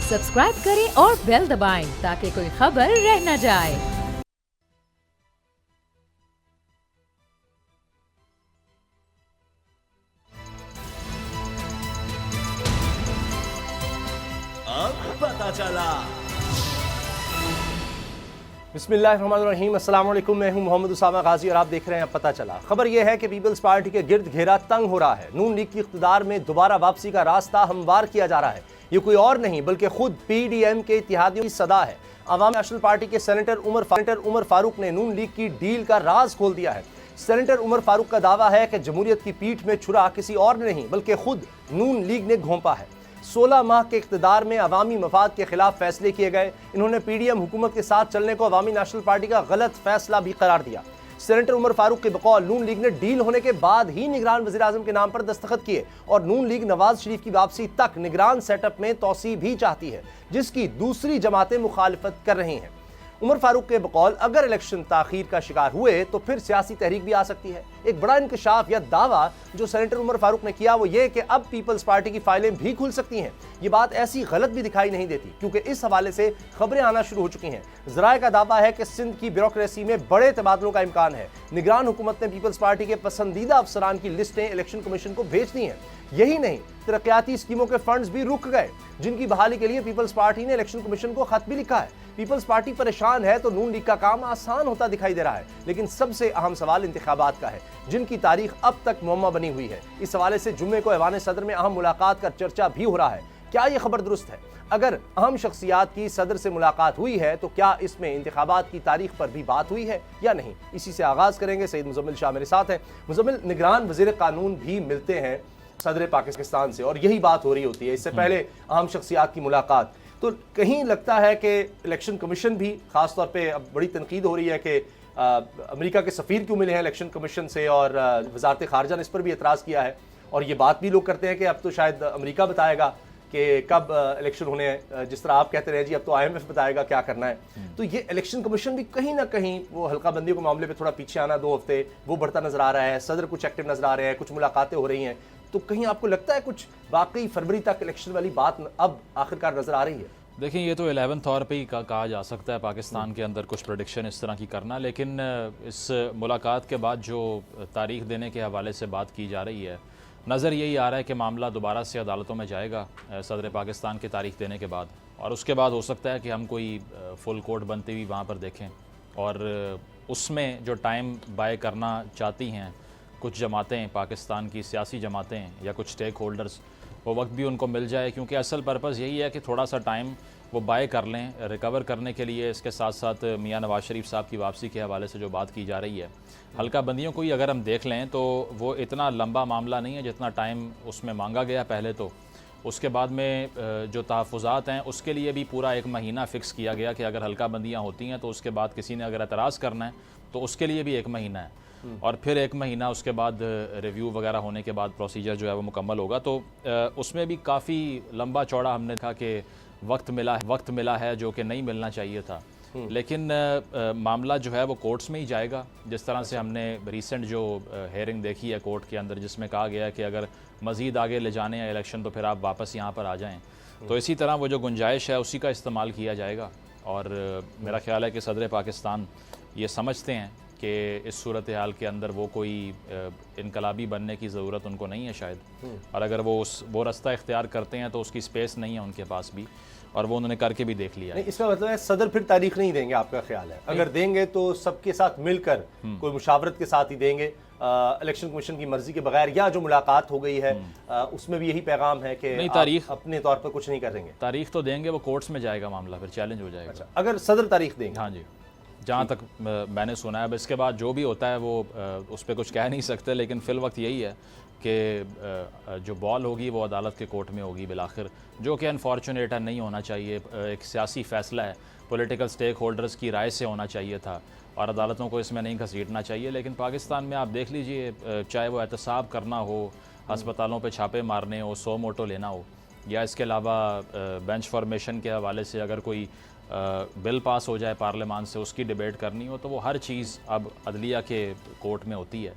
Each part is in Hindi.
सब्सक्राइब करें और बेल दबाएं ताकि कोई खबर रह न जाए। अब पता चला। बिस्मिल्लाहिर्रहमानिर्रहीम, अस्सलाम वालेकुम। मैं हूं मोहम्मद उसामा गाजी और आप देख रहे हैं अब पता चला। खबर यह है कि पीपल्स पार्टी के गिर्द घेरा तंग हो रहा है। नून लीग की इख्तिदार में दोबारा वापसी का रास्ता हमवार किया जा रहा है। ये कोई और नहीं बल्कि खुद PDM के इत्तेहादियों की सदा है। अवामी नेशनल पार्टी के सेनेटर उमर फारूक ने नून लीग की डील का राज खोल दिया है। सेनेटर उमर फारूक का दावा है कि जमहूरियत की पीठ में छुरा किसी और ने नहीं बल्कि खुद नून लीग ने घोंपा है। 16 माह के इख्तिदार में अवामी मफाद के खिलाफ फैसले किए गए। इन्होंने PDM हुकूमत के साथ चलने को अवामी नेशनल पार्टी का गलत फैसला भी करार दिया। सेनेटर उमर फारूक के बकौल नून लीग ने डील होने के बाद ही निगरान वज़ीर आज़म के नाम पर दस्तखत किए और नून लीग नवाज शरीफ की वापसी तक निगरान सेटअप में तोसी भी चाहती है, जिसकी दूसरी जमातें मुखालिफत कर रही हैं। उमर फारूक के बकौल अगर इलेक्शन ताखीर का शिकार हुए तो फिर सियासी तहरीक भी आ सकती है। एक बड़ा इंकशाफ या दावा जो सेनेटर उमर फारूक ने किया वो ये कि अब पीपल्स पार्टी की फाइलें भी खुल सकती हैं। ये बात ऐसी गलत भी दिखाई नहीं देती क्योंकि इस हवाले से खबरें आना शुरू हो चुकी हैं। ज़राए का दावा है कि सिंध की ब्यूरोक्रेसी में बड़े तबादलों का इम्कान है। निगरान हुकूमत ने पीपल्स पार्टी के पसंदीदा अफसरान की लिस्टें इलेक्शन कमीशन को भेज दी हैं। यही नहीं, तरक्याती स्कीमों के फंड्स भी रुक गए जिनकी बहाली के लिए पीपल्स पार्टी ने इलेक्शन कमीशन को खत भी लिखा है। पीपल्स पार्टी परेशान है तो नून लीग का काम आसान होता दिखाई दे रहा है। लेकिन सबसे अहम सवाल इंतखाबात का है जिनकी तारीख अब तक मुअम्मा बनी हुई है। इस हवाले से जुम्मे को ऐवान सदर में अहम मुलाकात का चर्चा भी हो रहा है। क्या यह खबर दुरुस्त है? अगर अहम शख्सियात की सदर से मुलाकात हुई है तो क्या इसमें इंतखाबात की तारीख पर भी बात हुई है या नहीं? इसी से आगाज करेंगे। सईद मुजम्मिल शाह मेरे साथ हैं। मुजम्मिल, निगरान वज़ीर कानून भी मिलते हैं सदर पाकिस्तान से और यही बात हो रही होती है। इससे पहले अहम शख्सियात की मुलाकात, तो कहीं लगता है कि इलेक्शन कमीशन भी खास तौर पे अब बड़ी तनकीद हो रही है कि अमेरिका के सफ़ीर क्यों मिले हैं इलेक्शन कमीशन से और वजारत खारजा ने इस पर भी एतराज़ किया है और ये बात भी लोग करते हैं कि अब तो शायद अमेरिका बताएगा कि कब इलेक्शन होने हैं। जिस तरह आप कहते रहे जी अब तो IMF बताएगा क्या करना है। तो ये इलेक्शन कमीशन भी कहीं ना कहीं वो हल्का बंदी के मामले पे थोड़ा पीछे आना 2 हफ्ते वो बढ़ता नजर आ रहा है। सदर कुछ एक्टिव नजर आ रहे हैं, कुछ मुलाकातें हो रही हैं। तो कहीं आपको लगता है कुछ वाकई फरवरी तक इलेक्शन वाली बात अब आखिरकार नजर आ रही है? देखिए, ये तो 11th आवर पे ही कहा जा सकता है पाकिस्तान के अंदर कुछ प्रेडिक्शन इस तरह की करना, लेकिन इस मुलाकात के बाद जो तारीख देने के हवाले से बात की जा रही है, नज़र यही आ रहा है कि मामला दोबारा से अदालतों में जाएगा सदर पाकिस्तान की तारीख देने के बाद, और उसके बाद हो सकता है कि हम कोई फुल कोर्ट बनती हुई वहाँ पर देखें और उसमें जो टाइम बाय करना चाहती हैं कुछ जमातें, पाकिस्तान की सियासी जमातें या कुछ स्टेक होल्डर्स, वो वक्त भी उनको मिल जाए, क्योंकि असल पर्पज़ यही है कि थोड़ा सा टाइम वो बाय कर लें रिकवर करने के लिए। इसके साथ साथ मियां नवाज शरीफ साहब की वापसी के हवाले से जो बात की जा रही है, हल्का बंदियों को ही अगर हम देख लें तो वो इतना लंबा मामला नहीं है जितना टाइम उसमें मांगा गया पहले। तो उसके बाद में जो तहफ़्फ़ुज़ात हैं उसके लिए भी पूरा 1 महीना फ़िक्स किया गया कि अगर हल्का बंदियाँ होती हैं तो उसके बाद किसी ने अगर एतराज़ करना है तो उसके लिए भी 1 महीना है और फिर 1 महीना उसके बाद रिव्यू वगैरह होने के बाद प्रोसीजर जो है वो मुकम्मल होगा। तो उसमें भी काफ़ी लंबा चौड़ा हमने देखा कि वक्त मिला है जो कि नहीं मिलना चाहिए था। लेकिन मामला जो है वो कोर्ट्स में ही जाएगा। जिस तरह से हमने रिसेंट जो हेयरिंग देखी है कोर्ट के अंदर, जिसमें कहा गया है कि अगर मज़ीद आगे ले जाने हैं इलेक्शन तो फिर आप वापस यहाँ पर आ जाएँ। तो इसी तरह वो जो गुंजाइश है उसी का इस्तेमाल किया जाएगा और मेरा ख्याल है कि सदर पाकिस्तान ये समझते हैं कि इस सूरत हाल के अंदर वो कोई इनकलाबी बनने की ज़रूरत उनको नहीं है शायद, और अगर वो रास्ता इख्तियार करते हैं तो उसकी स्पेस नहीं है उनके पास भी, और वो उन्होंने करके भी देख लिया है। इसका मतलब है सदर फिर तारीख नहीं देंगे, आपका ख्याल है? अगर देंगे तो सबके साथ मिलकर कोई मुशावरत के साथ ही देंगे, इलेक्शन कमीशन की मर्जी के बगैर, या जो मुलाकात हो गई है उसमें भी यही पैगाम है कि नहीं, तारीख अपने तौर पर कुछ नहीं करेंगे? तारीख तो देंगे, वो कोर्ट्स में जाएगा मामला, फिर चैलेंज हो जाएगा। अच्छा, अगर सदर तारीख देंगे? हाँ जी, जहाँ तक मैंने सुना है। अब इसके बाद जो भी होता है वो उस पर कुछ कह नहीं सकते, लेकिन फ़िल वक्त यही है कि जो बॉल होगी वो अदालत के कोर्ट में होगी बिलाखिर, जो कि अनफॉर्चुनेट है, नहीं होना चाहिए। एक सियासी फ़ैसला है, पॉलिटिकल स्टेक होल्डर्स की राय से होना चाहिए था और अदालतों को इसमें नहीं घसीटना चाहिए। लेकिन पाकिस्तान में आप देख लीजिए, चाहे वो एहतसाब करना हो, अस्पतालों पे छापे मारने हो, 100 मोटो लेना हो, या इसके अलावा बेंच फॉर्मेशन के हवाले से अगर कोई बिल पास हो जाए पार्लियामान से, उसकी डिबेट करनी हो, तो वो हर चीज़ अब अदलिया के कोर्ट में होती है।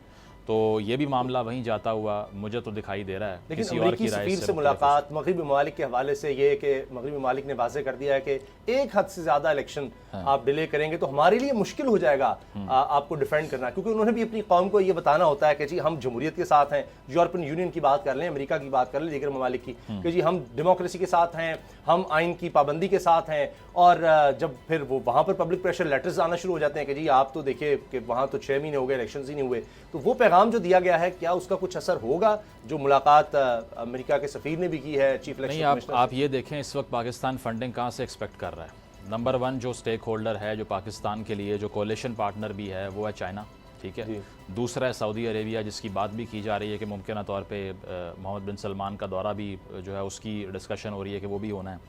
तो ये भी मामला वहीं जाता हुआ मुझे तो दिखाई दे रहा है। लेकिन किसी और अमेरिकी की राय सफीर से मुख्तलिफ मुलाकात मगरबी ममालिक के हवाले से ये कि मगरबी ममालिक ने वाज़ेह कर दिया है कि एक हद से ज़्यादा इलेक्शन आप डिले करेंगे तो हमारे लिए मुश्किल हो जाएगा आपको डिफेंड करना, क्योंकि उन्होंने भी अपनी कौम को ये बताना होता है कि जी हम जमहूरियत के साथ हैं, यूरोपियन यूनियन की बात कर लें, अमेरिका की बात कर लें, दीगर ममालिक की, कि जी हम डेमोक्रेसी के साथ हैं, हम आइन की पाबंदी के साथ हैं। और जब फिर वो वहाँ पर पब्लिक प्रेशर लेटर्स आना शुरू हो जाते हैं कि जी आप तो देखिए कि वहाँ तो 6 महीने हो गए, इलेक्शन ही नहीं हुए, तो वो पैगाम जो दिया गया है क्या उसका कुछ असर होगा? जो मुलाकात अमेरिका के सफीर ने भी की है चीफ इलेक्शन नहीं, कमिश्नर आप ये देखें इस वक्त पाकिस्तान फंडिंग कहाँ से एक्सपेक्ट कर रहा है। नंबर 1 जो स्टेक होल्डर है जो पाकिस्तान के लिए जो कोलिशन पार्टनर भी है वो है चाइना, ठीक है। दूसरा है सऊदी अरेबिया, जिसकी बात भी की जा रही है कि मुमकिन तौर पे मोहम्मद बिन सलमान का दौरा भी जो है उसकी डिस्कशन हो रही है कि वो भी होना है।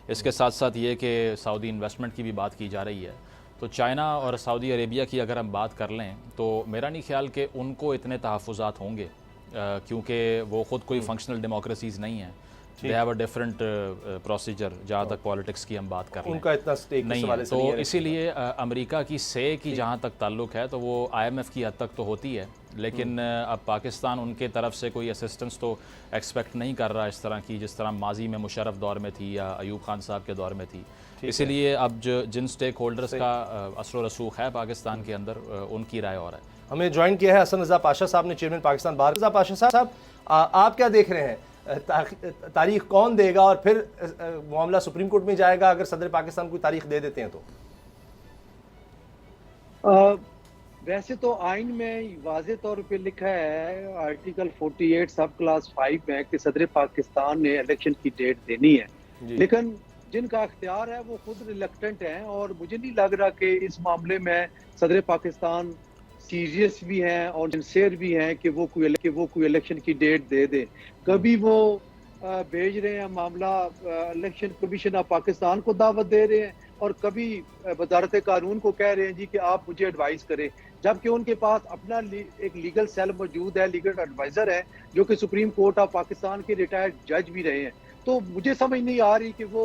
इसके साथ साथ ये कि सऊदी इन्वेस्टमेंट की भी बात की जा रही है। तो चाइना और सऊदी अरेबिया की अगर हम बात कर लें तो मेरा नहीं ख्याल कि उनको इतने तहफ़्फ़ुज़ात होंगे, क्योंकि वो ख़ुद कोई फंक्शनल डेमोक्रेसीज़ नहीं है। They have a different procedure जहाँ तक पॉलिटिक्स की हम बात कर रहे हैं, उनका इतना स्टेक नहीं है। तो इसीलिए अमेरिका की से की जहाँ तक ताल्लुक है तो वो IMF की हद तक तो होती है, लेकिन अब पाकिस्तान उनके तरफ से कोई असिस्टेंस तो एक्सपेक्ट नहीं कर रहा इस तरह की, जिस तरह माजी में मुशर्रफ दौर में थी या अयूब खान साहब के दौर में थी। इसीलिए अब जिन स्टेक होल्डर्स का असर रसूख है पाकिस्तान के अंदर, उनकी राय और है। हमें ज्वाइन किया है हसन रज़ा पाशा साहब ने, चेयरमैन पाकिस्तान बार। रज़ा पाशा साहब, आप क्या देख रहे हैं, तारीख कौन देगा और फिर मामला सुप्रीम कोर्ट में जाएगा अगर सदर पाकिस्तान कोई तारीख दे देते हैं तो? वैसे तो आइन में वाज़े तौर पे लिखा है आर्टिकल 48 सब क्लास 5 में कि सदर पाकिस्तान ने इलेक्शन की डेट देनी है, लेकिन जिनका अख्तियार है वो खुद रिलक्टेंट हैं और मुझे नहीं लग रहा कि इस मामले में सदर पाकिस्तान सीरियस भी हैं और सिंसियर भी हैं कि वो कोई इलेक्शन की डेट दे दे। कभी वो भेज रहे हैं मामला इलेक्शन कमीशन ऑफ पाकिस्तान को दावत दे रहे हैं और कभी वजारत कानून को कह रहे हैं जी कि आप मुझे एडवाइस करें, जबकि उनके पास अपना एक लीगल सेल मौजूद है, लीगल एडवाइजर है जो कि सुप्रीम कोर्ट ऑफ पाकिस्तान के रिटायर्ड जज भी रहे हैं। तो मुझे समझ नहीं आ रही कि वो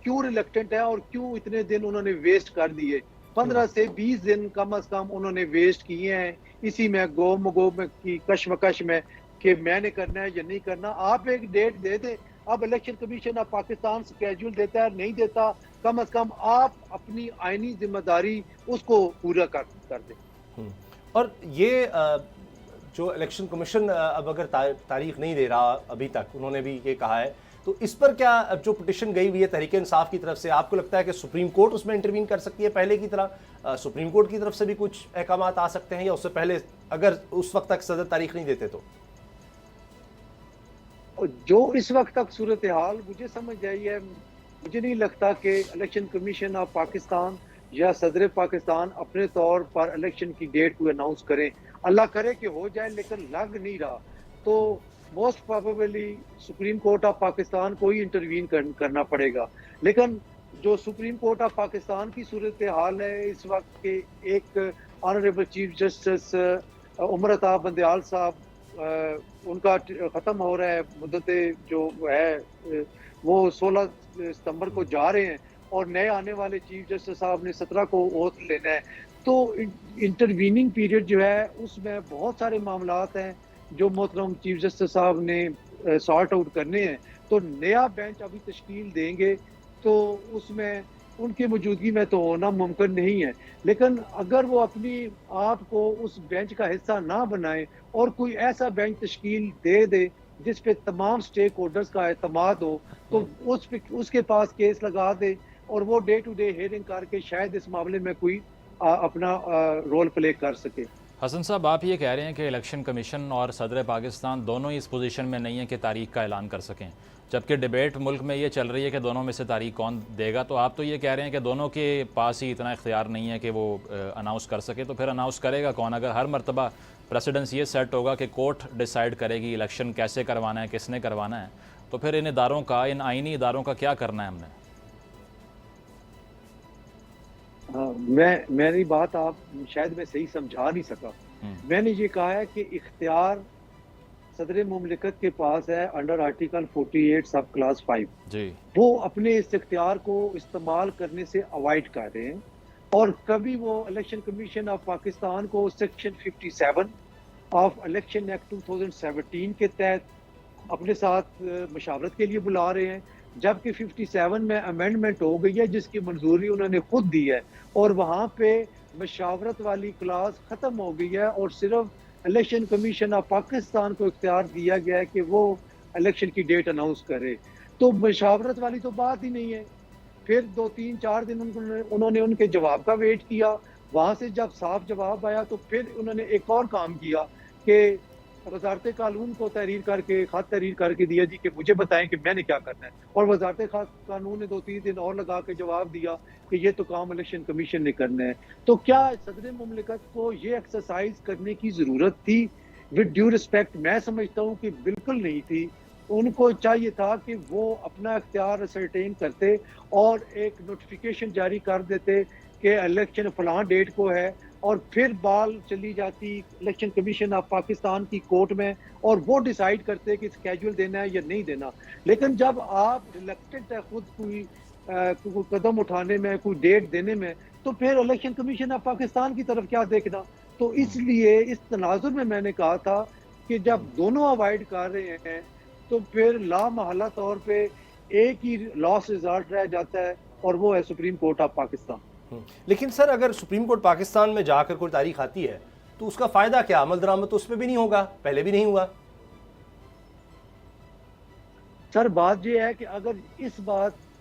क्यों रिलक्टेंट है और क्यों इतने दिन उन्होंने वेस्ट कर दिए। 15 से 20 दिन कम अज कम उन्होंने वेस्ट किए हैं इसी में गोम की कशमकश में कि मैंने करना है या नहीं करना। आप एक डेट दे दें, अब election commission of Pakistan schedule देता है नहीं देता, कम अज कम आप अपनी आईनी जिम्मेदारी उसको पूरा कर दें। और ये जो इलेक्शन कमीशन अब अगर तारीख नहीं दे रहा अभी तक, उन्होंने भी ये कहा है, तो इस पर क्या जो पिटिशन गई हुई है तहरीक इंसाफ की तरफ से, आपको लगता है कि सुप्रीम कोर्ट उसमें इंटरवीन कर सकती है पहले की तरह? सुप्रीम कोर्ट की तरफ से भी कुछ अहकामात आ सकते हैं या उससे पहले अगर उस वक्त तक सदर तारीख नहीं देते तो? जो इस वक्त तक सूरत हाल मुझे समझ आई है, मुझे नहीं लगता कि इलेक्शन कमीशन ऑफ पाकिस्तान या सदर पाकिस्तान अपने तौर पर इलेक्शन की डेट को अनाउंस करें। अल्लाह करे कि हो जाए, लेकिन लग नहीं रहा। तो most probably supreme court of Pakistan को ही इंटरवीन करना पड़ेगा। लेकिन जो सुप्रीम कोर्ट ऑफ पाकिस्तान की सूरत हाल है इस वक्त के, एक honourable chief justice Umar Ata Bandial साहब, उनका ख़त्म हो रहा है मुद्दत जो है वो 16 सितंबर को जा रहे हैं और नए आने वाले चीफ जस्टिस साहब ने 17 को ओथ लेना है। तो इंटरवीनिंग पीरियड जो है उसमें बहुत सारे मामलात हैं जो मोहतरम चीफ जस्टिस साहब ने सॉर्ट आउट करने हैं। तो नया बेंच अभी तश्कील देंगे तो उसमें उनकी मौजूदगी में तो होना मुमकिन नहीं है, लेकिन अगर वो अपनी आप को उस बेंच का हिस्सा ना बनाए और कोई ऐसा बेंच तश्कील दे दे जिस पे तमाम स्टेक होल्डर्स का एतमाद हो, तो उसके पास केस लगा दे और वो डे टू डे हियरिंग करके शायद इस मामले में कोई अपना रोल प्ले कर सके। हसन साहब, आप ये कह रहे हैं कि इलेक्शन कमीशन और सदर पाकिस्तान दोनों ही इस पोजीशन में नहीं है कि तारीख का ऐलान कर सकें, जबकि डिबेट मुल्क में ये चल रही है कि दोनों में से तारीख कौन देगा। तो आप तो ये कह रहे हैं कि दोनों के पास ही इतना इख्तियार नहीं है कि वो अनाउंस कर सके, तो फिर अनाउंस करेगा कौन? अगर हर मरतबा प्रेसिडेंस ये सेट होगा कि कोर्ट डिसाइड करेगी इलेक्शन कैसे करवाना है, किसने करवाना है, तो फिर इन इदारों का, इन आइनी इदारों का क्या करना है हमने? मेरी बात आप शायद मैं सही समझा नहीं सका। मैंने ये कहा है कि इख्तियार सदर मुमलिकत के पास है अंडर आर्टिकल 48 सब क्लास 5 जी। वो अपने इस इख्तियार को इस्तेमाल करने से अवॉइड कर रहे हैं और कभी वो इलेक्शन कमीशन ऑफ पाकिस्तान को सेक्शन 57 ऑफ इलेक्शन एक्ट 2017 के तहत अपने साथ मशावरत के लिए बुला रहे हैं, जबकि 57 में अमेंडमेंट हो गई है जिसकी मंजूरी उन्होंने खुद दी है, और वहाँ पे मशावरत वाली क्लास ख़त्म हो गई है और सिर्फ इलेक्शन कमीशन ऑफ पाकिस्तान को इख्तियार दिया गया है कि वो इलेक्शन की डेट अनाउंस करे। तो मशावरत वाली तो बात ही नहीं है। फिर 2-3-4 दिन उन्होंने उनके जवाब का वेट किया, वहाँ से जब साफ जवाब आया तो फिर उन्होंने एक और काम किया कि वजारत कानून को खत तहरीर करके दिया जी कि मुझे बताएं कि मैंने क्या करना है, और वजारत कानून ने 2-3 दिन और लगा के जवाब दिया कि ये तो काम इलेक्शन कमीशन ने करना है। तो क्या सदर मुमलिकत को ये एक्सरसाइज करने की ज़रूरत थी? विद ड्यू रिस्पेक्ट मैं समझता हूँ कि बिल्कुल नहीं थी। उनको चाहिए था कि वो अपना इख्तियार असरटेन करते और एक नोटिफिकेशन जारी कर देते कि इलेक्शन फलां डेट को है, और फिर बाल चली जाती इलेक्शन कमीशन ऑफ पाकिस्तान की कोर्ट में और वो डिसाइड करते कि स्केड्यूल देना है या नहीं देना। लेकिन जब आप रिलेक्टेड है खुद कोई कदम उठाने में, कोई डेट देने में, तो फिर इलेक्शन कमीशन ऑफ पाकिस्तान की तरफ क्या देखना। तो इसलिए इस तनाजुर में मैंने कहा था कि जब दोनों अवॉइड कर रहे हैं तो फिर लामहला तौर पे एक ही लॉस रिजल्ट रह जाता है और वो है सुप्रीम कोर्ट ऑफ पाकिस्तान। लेकिन सर अगर सुप्रीम कोर्ट पाकिस्तान में जाकर कोई तारीख आती है तो उसका फायदा क्या? अमल दरामद तो उसमें भी नहीं होगा, पहले भी नहीं हुआ। सर बात ये है कि अगर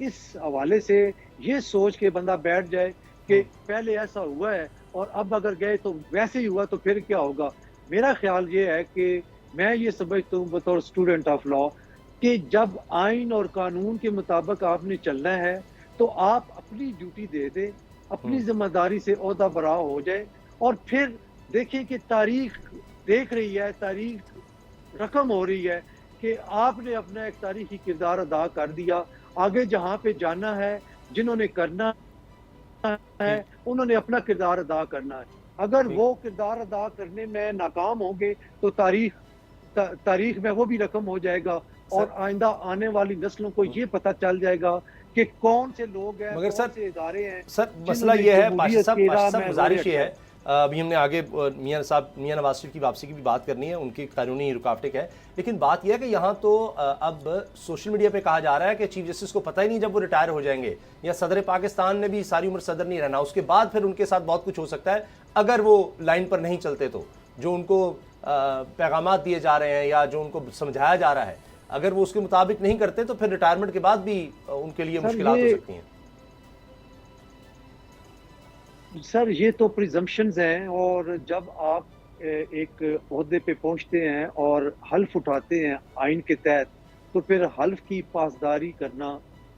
इस हवाले से ये सोच के बंदा बैठ जाए कि पहले ऐसा हुआ है और अब अगर गए तो वैसे ही हुआ तो फिर क्या होगा। मेरा ख्याल ये है कि मैं ये समझता हूँ बतौर स्टूडेंट ऑफ लॉ कि जब आइन और कानून के मुताबिक आपने चलना है तो आप अपनी ड्यूटी दे दें, अपनी जिम्मेदारी से ओहदा बरा हो जाए, और फिर देखें कि तारीख देख रही है, तारीख रकम हो रही है कि आपने अपना एक तारीखी किरदार अदा कर दिया। आगे जहाँ पे जाना है, जिन्होंने करना है उन्होंने अपना किरदार अदा करना है। अगर वो किरदार अदा करने में नाकाम होंगे तो तारीख में वो भी रकम हो जाएगा और आइंदा आने वाली नस्लों को ये पता चल जाएगा कि कौन से लोग हैं, मगर कौन से इदारे हैं। सर मसला ये है, बादशाह साहब गुजारिश ये है, अभी हमने आगे मियां नवाज शरीफ की वापसी की भी बात करनी है, उनकी कानूनी रुकावटें है, लेकिन बात यह है कि यहाँ तो अब सोशल मीडिया पे कहा जा रहा है कि चीफ जस्टिस को पता ही नहीं जब वो रिटायर हो जाएंगे, या सदर पाकिस्तान ने भी सारी उम्र सदर नहीं रहना, उसके बाद फिर उनके साथ बहुत कुछ हो सकता है अगर वो लाइन पर नहीं चलते। तो जो उनको पैगाम दिए जा रहे हैं या जो उनको समझाया जा रहा है, अगर वो उसके मुताबिक नहीं करते तो फिर रिटायरमेंट के बाद भी उनके लिए मुश्किलात हो सकती हैं। सर ये तो प्रिजम्पशंस हैं, और जब आप एक ओहदे पे पहुंचते हैं और हल्फ उठाते हैं आइन के तहत, तो फिर हल्फ की पासदारी करना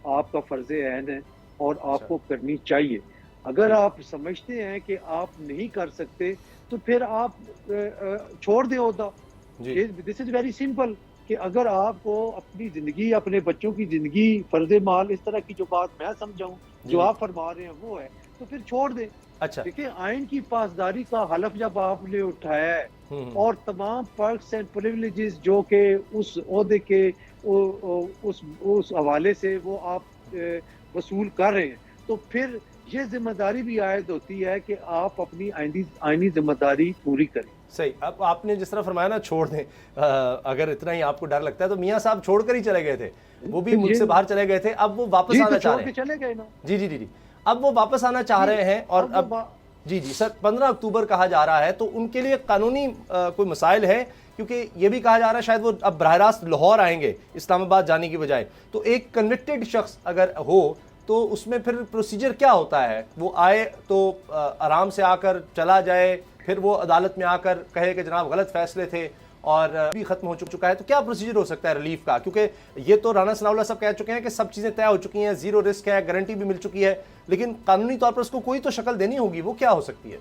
आपका फर्ज ऐन है और आपको करनी चाहिए। अगर आप समझते हैं कि आप नहीं कर सकते तो फिर आप छोड़ दें ओहदा। दिस इज वेरी सिंपल कि अगर आपको अपनी जिंदगी, अपने बच्चों की जिंदगी फर्ज माल, इस तरह की जो बात मैं समझाऊं जो आप फरमा रहे हैं वो है, तो फिर छोड़ दें। अच्छा, देखिए आइन की पासदारी का हलफ जब आपने उठाया है और तमाम पर्क्स एंड प्रिविलेजेस जो के उस ओहदे के उस हवाले से वो आप वसूल कर रहे हैं, तो फिर ये जिम्मेदारी भी आयद होती है कि आप अपनी आइनी जिम्मेदारी पूरी करें। सही। अब आपने जिस तरह फरमाया ना छोड़ दें, अगर इतना ही आपको डर लगता है तो मियां साहब छोड़कर ही चले गए थे, वो भी मुल्क से बाहर चले गए थे, अब वो वापस आना चाह रहे हैं। चले गए ना। जी जी जी जी, अब वो वापस आना चाह रहे हैं, और अब जी जी सर 15 अक्टूबर कहा जा रहा है, तो उनके लिए कानूनी कोई मसाइल है? क्योंकि ये भी कहा जा रहा है शायद वो अब बराह रास्त लाहौर आएंगे इस्लामाबाद जाने की बजाय, तो एक कन्विक्टेड शख्स अगर हो तो उसमें फिर प्रोसीजर क्या होता है? वो आए तो आराम से आकर चला जाए, फिर वो अदालत में आकर कहे कि जनाब गलत फैसले थे और भी खत्म हो चुका है, तो क्या प्रोसीजर हो सकता है रिलीफ का? क्योंकि ये तो राना सनाउल्लाह सब कह चुके हैं कि सब चीज़ें तय हो चुकी हैं, जीरो रिस्क है, गारंटी भी मिल चुकी है, लेकिन कानूनी तौर पर उसको कोई तो शक्ल देनी होगी, वो क्या हो सकती है?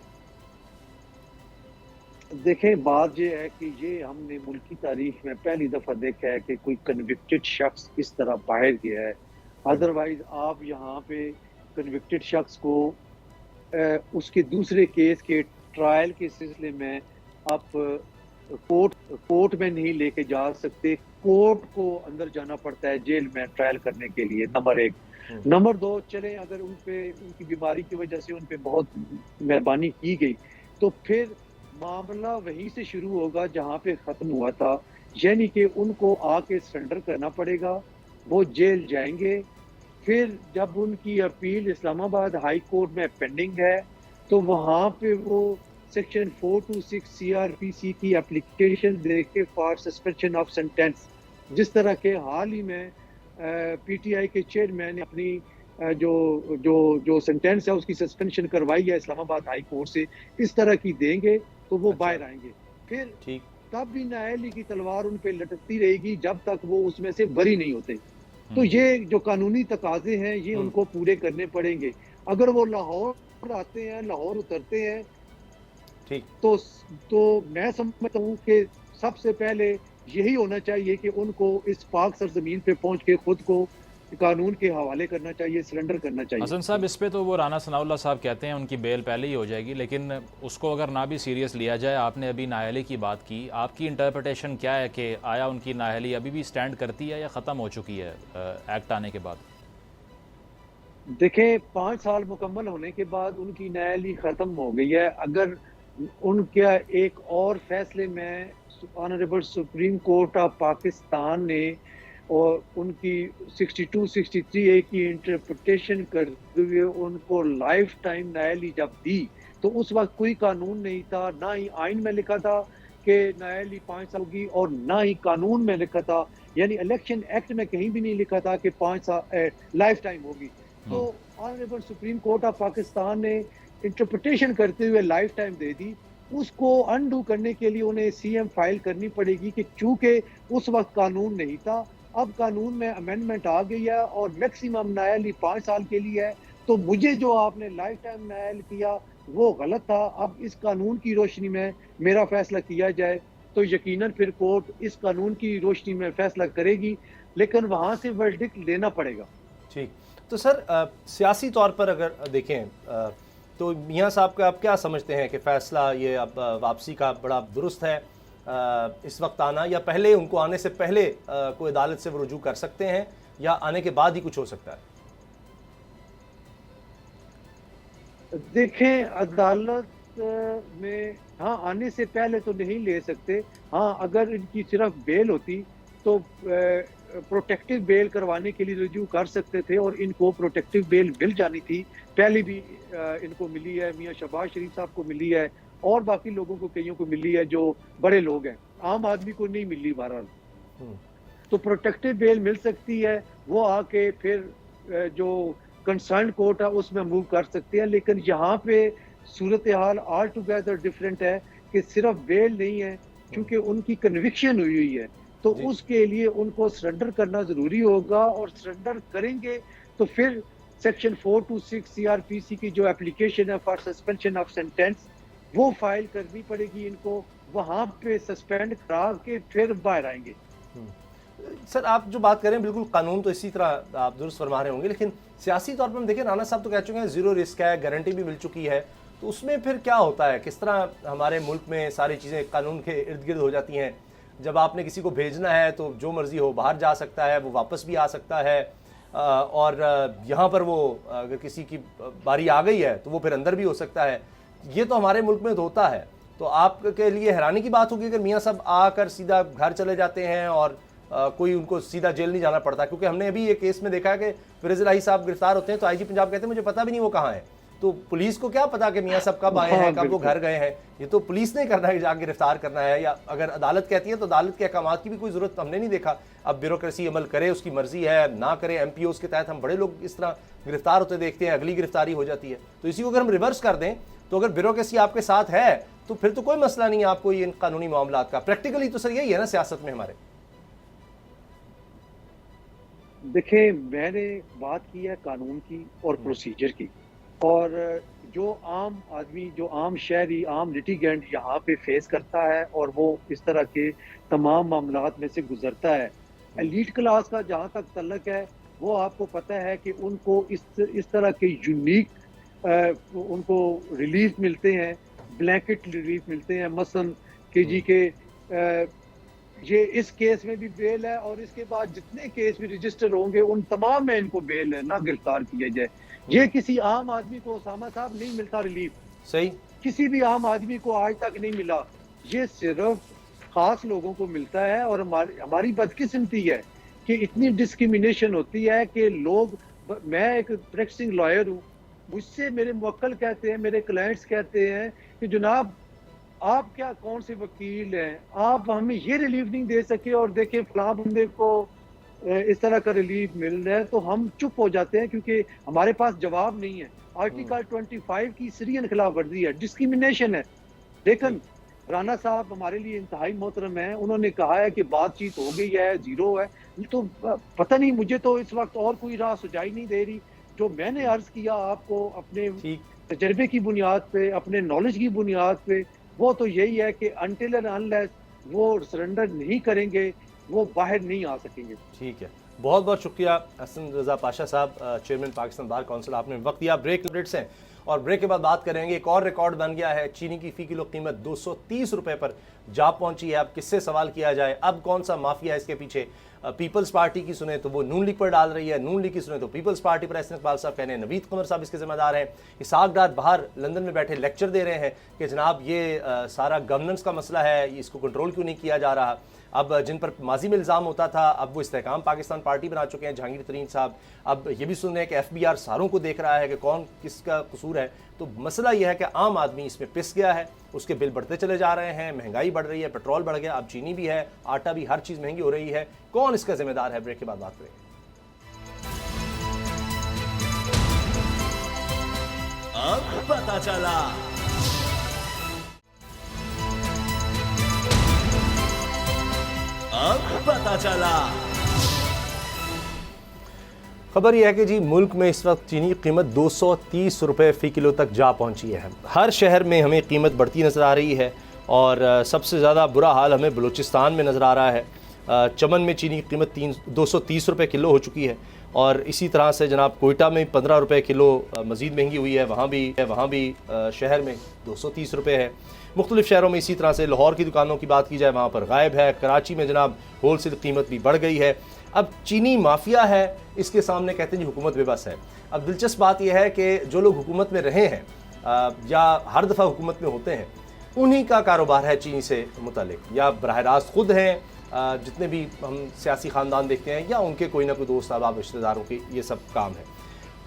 देखें बात ये है कि ये हमने मुल्क की तारीख में पहली दफा देखा है कि कोई कन्विक्टेड शख्स इस तरह बाहर गया है। अदरवाइज आप यहाँ पे कन्विक्टेड शख्स को उसके दूसरे केस के ट्रायल के सिलसिले में आप कोर्ट में नहीं लेके जा सकते, कोर्ट को अंदर जाना पड़ता है जेल में ट्रायल करने के लिए, नंबर 1। नंबर 2, चले अगर उनकी बीमारी की वजह से उन पे बहुत मेहरबानी की गई तो फिर मामला वहीं से शुरू होगा जहां पे खत्म हुआ था, यानी कि उनको आके सरेंडर करना पड़ेगा, वो जेल जाएंगे। फिर जब उनकी अपील इस्लामाबाद हाई कोर्ट में पेंडिंग है तो वहां पे वो सेक्शन 426 सीआरपीसी की एप्लीकेशन देके फॉर सस्पेंशन ऑफ सेंटेंस, जिस तरह के हाल ही में पीटीआई के चेयरमैन ने अपनी जो जो जो सेंटेंस है उसकी सस्पेंशन करवाई है इस्लामाबाद हाई कोर्ट से, इस तरह की देंगे तो वो बाहर आएंगे। फिर ठीक। तब भी न्यायालय की तलवार उन पे लटकती रहेगी जब तक वो उसमें से बरी नहीं होते। तो ये जो कानूनी तकाजे हैं ये उनको पूरे करने पड़ेंगे। अगर वो लाहौर आते हैं, लाहौर उतरते हैं, ठीक। तो मैं समझता हूँ कि सबसे पहले यही होना चाहिए कि उनको इस पाक सरजमीन पे पहुंच के खुद को कानून के हवाले करना चाहिए, सरेंडर करना चाहिए। हसन साहब, इस पे तो वो राना सनाउल्लाह साहब कहते हैं उनकी बेल पहले ही हो जाएगी, लेकिन उसको अगर ना भी सीरियस लिया जाए, आपने अभी नाअहली की बात की, आपकी इंटरप्रिटेशन क्या है कि आया उनकी नाअहली अभी भी स्टैंड करती है या ख़त्म हो चुकी है एक्ट आने के बाद? देखें, 5 साल मुकम्मल होने के बाद उनकी नाअहली ख़त्म हो गई है। अगर उनका एक और फैसले में honourable supreme court of Pakistan ने और उनकी 62-63A की इंटरप्रिटेशन करते हुए उनको लाइफ टाइम नाअहली जब दी तो उस वक्त कोई कानून नहीं था, ना ही आइन में लिखा था कि नाअहली 5 साल होगी और ना ही कानून में लिखा था, यानी इलेक्शन एक्ट में कहीं भी नहीं लिखा था कि 5 साल लाइफ टाइम होगी। तो honourable supreme court of Pakistan ने इंटरप्रिटेशन करते हुए लाइफ टाइम दे दी। उसको अनडू करने के लिए उन्हें सीएम फाइल करनी पड़ेगी कि चूंकि उस वक्त कानून नहीं था, अब कानून में अमेंडमेंट आ गई है और मैक्सिमम नाअहली 5 साल के लिए है। तो मुझे जो आपने लाइफ टाइम नाअहल किया वो गलत था। अब इस कानून की रोशनी में मेरा फैसला किया जाए तो यकीनन फिर कोर्ट इस कानून की रोशनी में फैसला करेगी, लेकिन वहां से वर्डिक्ट लेना पड़ेगा। ठीक। तो सर सियासी तौर पर अगर देखें तो मियाँ साहब का आप क्या समझते हैं कि फ़ैसला ये अब वापसी का बड़ा दुरुस्त है इस वक्त आना, या पहले उनको आने से पहले कोई अदालत से वो रुजू कर सकते हैं, या आने के बाद ही कुछ हो सकता है? देखें, अदालत में हाँ आने से पहले तो नहीं ले सकते। हाँ, अगर इनकी सिर्फ बेल होती तो प्रोटेक्टिव बेल करवाने के लिए रुजू कर सकते थे और इनको प्रोटेक्टिव बेल मिल जानी थी। पहले भी इनको मिली है, मियाँ शहबाज शरीफ साहब को मिली है और बाकी लोगों को, कईयों को मिली है जो बड़े लोग हैं, आम आदमी को नहीं मिली बहरहाल। तो प्रोटेक्टिव बेल मिल सकती है, वो आके फिर जो कंसर्न कोर्ट है उसमें मूव कर सकते हैं। लेकिन यहाँ पे सूरत हाल ऑल टुगेदर डिफरेंट है कि सिर्फ बेल नहीं है, क्योंकि उनकी कन्विक्शन हुई है तो उसके लिए उनको सरेंडर करना जरूरी होगा, और सरेंडर करेंगे तो फिर सेक्शन 426 सीआरपीसी की जो एप्लीकेशन है फॉर सस्पेंशन ऑफ सेंटेंस वो फाइल करनी पड़ेगी इनको, वहां पे सस्पेंड करा के फिर बाहर आएंगे। सर आप जो बात करें बिल्कुल कानून तो इसी तरह आप दुरुस्त फरमा रहे होंगे, लेकिन सियासी तौर पर हम देखें, राना साहब तो कह चुके हैं जीरो रिस्क है, गारंटी भी मिल चुकी है, तो उसमें फिर क्या होता है? किस तरह हमारे मुल्क में सारी चीज़ें कानून के इर्द गिर्द हो जाती हैं? जब आपने किसी को भेजना है तो जो मर्जी हो बाहर जा सकता है, वो वापस भी आ सकता है, और यहाँ पर वो अगर किसी की बारी आ गई है तो वो फिर अंदर भी हो सकता है। ये तो हमारे मुल्क में होता है। तो आपके लिए हैरानी की बात होगी अगर मियाँ साहब आकर सीधा घर चले जाते हैं और कोई उनको सीधा जेल नहीं जाना पड़ता, क्योंकि हमने अभी एक केस में देखा है कि फिरोज इलाही साहब गिरफ्तार होते हैं तो आईजी पंजाब कहते हैं मुझे पता भी नहीं वो कहाँ है। तो पुलिस को क्या पता कि मियाँ साहब कब आए हैं, कब वो घर गए हैं? ये तो पुलिस ने करना है, जाकर गिरफ्तार करना है। या अगर अदालत कहती है तो अदालत के अहकाम की भी कोई ज़रूरत हमने नहीं देखा। अब ब्यूरोक्रेसी अमल करे, उसकी मर्जी है, ना करे। MPOs के तहत हम बड़े लोग इस तरह गिरफ्तार होते देखते हैं, अगली गिरफ्तारी हो जाती है। तो इसी को अगर हम रिवर्स कर दें तो अगर ब्यूरोक्रेसी आपके साथ है तो फिर तो कोई मसला नहीं है आपको इन कानूनी मामलात का। प्रैक्टिकली तो सर यही है ना सियासत में हमारे। देखिए, मैंने बात की है कानून की और प्रोसीजर की, और जो आम आदमी, जो आम शहरी, आम लिटिगेंट यहाँ पे फेस करता है और वो इस तरह के तमाम मामलात में से गुजरता है। एलीट क्लास का जहाँ तक तल्लक है, वो आपको पता है कि उनको इस तरह के यूनिक उनको रिलीफ मिलते हैं, ब्लैंकेट रिलीफ मिलते हैं। मसलन के जी के ये इस केस में भी बेल है और इसके बाद जितने केस भी रजिस्टर होंगे उन तमाम में इनको बेल है, ना गिरफ्तार किया जाए। ये किसी आम आदमी को, ओसामा साहब, नहीं मिलता रिलीफ। सही। किसी भी आम आदमी को आज तक नहीं मिला। ये सिर्फ खास लोगों को मिलता है और हमारी बदकिस्मती है कि इतनी डिस्क्रिमिनेशन होती है कि लोग, मैं एक प्रैक्टिसिंग लॉयर हूँ, मुझसे मेरे मुवक्किल कहते हैं, मेरे क्लाइंट्स कहते हैं कि जनाब आप क्या कौन से वकील हैं, आप हमें ये रिलीफ नहीं दे सके और देखें फलां बंदे को इस तरह का रिलीफ मिल रहा है, तो हम चुप हो जाते हैं क्योंकि हमारे पास जवाब नहीं है। आर्टिकल 25 की सीरियस खिलाफ वर्जी है, डिस्क्रिमिनेशन है। लेकिन राना साहब हमारे लिए इंतहाई मोहतरम है, उन्होंने कहा है कि बातचीत हो गई है, जीरो है। तो पता नहीं, मुझे तो इस वक्त और कोई राह सुझाई नहीं दे रही। जो मैंने अर्ज किया आपको अपने तजर्बे की बुनियाद पे, अपने नॉलेज की बुनियाद पे, वो तो यही है कि अनटिल एंड अनलेस वो सरेंडर नहीं करेंगे वो बाहर नहीं आ सकेंगे। ठीक है, बहुत बहुत शुक्रिया हसन रजा पाशा साहब, चेयरमैन पाकिस्तान बार काउंसिल, आपने वक्त दिया। ब्रेक से हैं और ब्रेक के बाद बात करेंगे। एक और रिकॉर्ड बन गया है, चीनी की फ़ी किलो कीमत 230 रुपये पर जा पहुंची है। अब किससे सवाल किया जाए, अब कौन सा माफिया है इसके पीछे? पीपल्स पार्टी की सुने तो वो नून लीग पर डाल रही है, नून लीग की सुने तो पीपल्स पार्टी पर। एहसन इकबाल साहब कहने, नवीद कमर साहब इसके जिम्मेदार हैं। इसहाक डार बाहर लंदन में बैठे लेक्चर दे रहे हैं कि जनाब ये सारा गवर्नेंस का मसला है, इसको कंट्रोल क्यों नहीं किया जा रहा। अब जिन पर माजी में इल्ज़ाम होता था, अब वो इस्तेहकाम पाकिस्तान पार्टी बना चुके हैं जहांगीर तरीन साहब। अब ये भी सुन रहे हैं कि FBR सारों को देख रहा है कि कौन किसका कसूर है। तो मसला यह है कि आम आदमी इसमें पिस गया है, उसके बिल बढ़ते चले जा रहे हैं, महंगाई बढ़ रही है, पेट्रोल बढ़ गया, अब चीनी भी है, आटा भी, हर चीज़ महंगी हो रही है। कौन इसका जिम्मेदार है? ब्रेक के बाद बात करेंगे। अब पता चला। अब पता चला। खबर यह है कि जी मुल्क में इस वक्त चीनी की कीमत 230 रुपये फ़ी किलो तक जा पहुंची है। हर शहर में हमें कीमत बढ़ती नज़र आ रही है और सबसे ज़्यादा बुरा हाल हमें बलूचिस्तान में नज़र आ रहा है। चमन में चीनी की कीमत 230 रुपये किलो हो चुकी है और इसी तरह से जनाब कोयटा में 15 रुपये किलो मज़ीद महंगी हुई है। वहाँ भी शहर में 230 रुपये है। मुख्तलिफ़ शहरों में इसी तरह से, लाहौर की दुकानों की बात की जाए वहाँ पर गायब है। कराची में जनाब होल सेल कीमत भी बढ़ गई है। अब चीनी माफिया है, इसके सामने कहते हैं जी हुकूमत बेबस है। अब दिलचस्प बात यह है कि जो लोग हुकूमत में रहे हैं या हर दफ़ा हुकूमत में होते हैं, उन्हीं का कारोबार है चीनी से मुतालिक, या बराह रास्त खुद हैं, जितने भी हम सियासी ख़ानदान देखते हैं, या उनके कोई ना कोई दोस्त अहबाब रिश्तेदारों के ये सब काम है।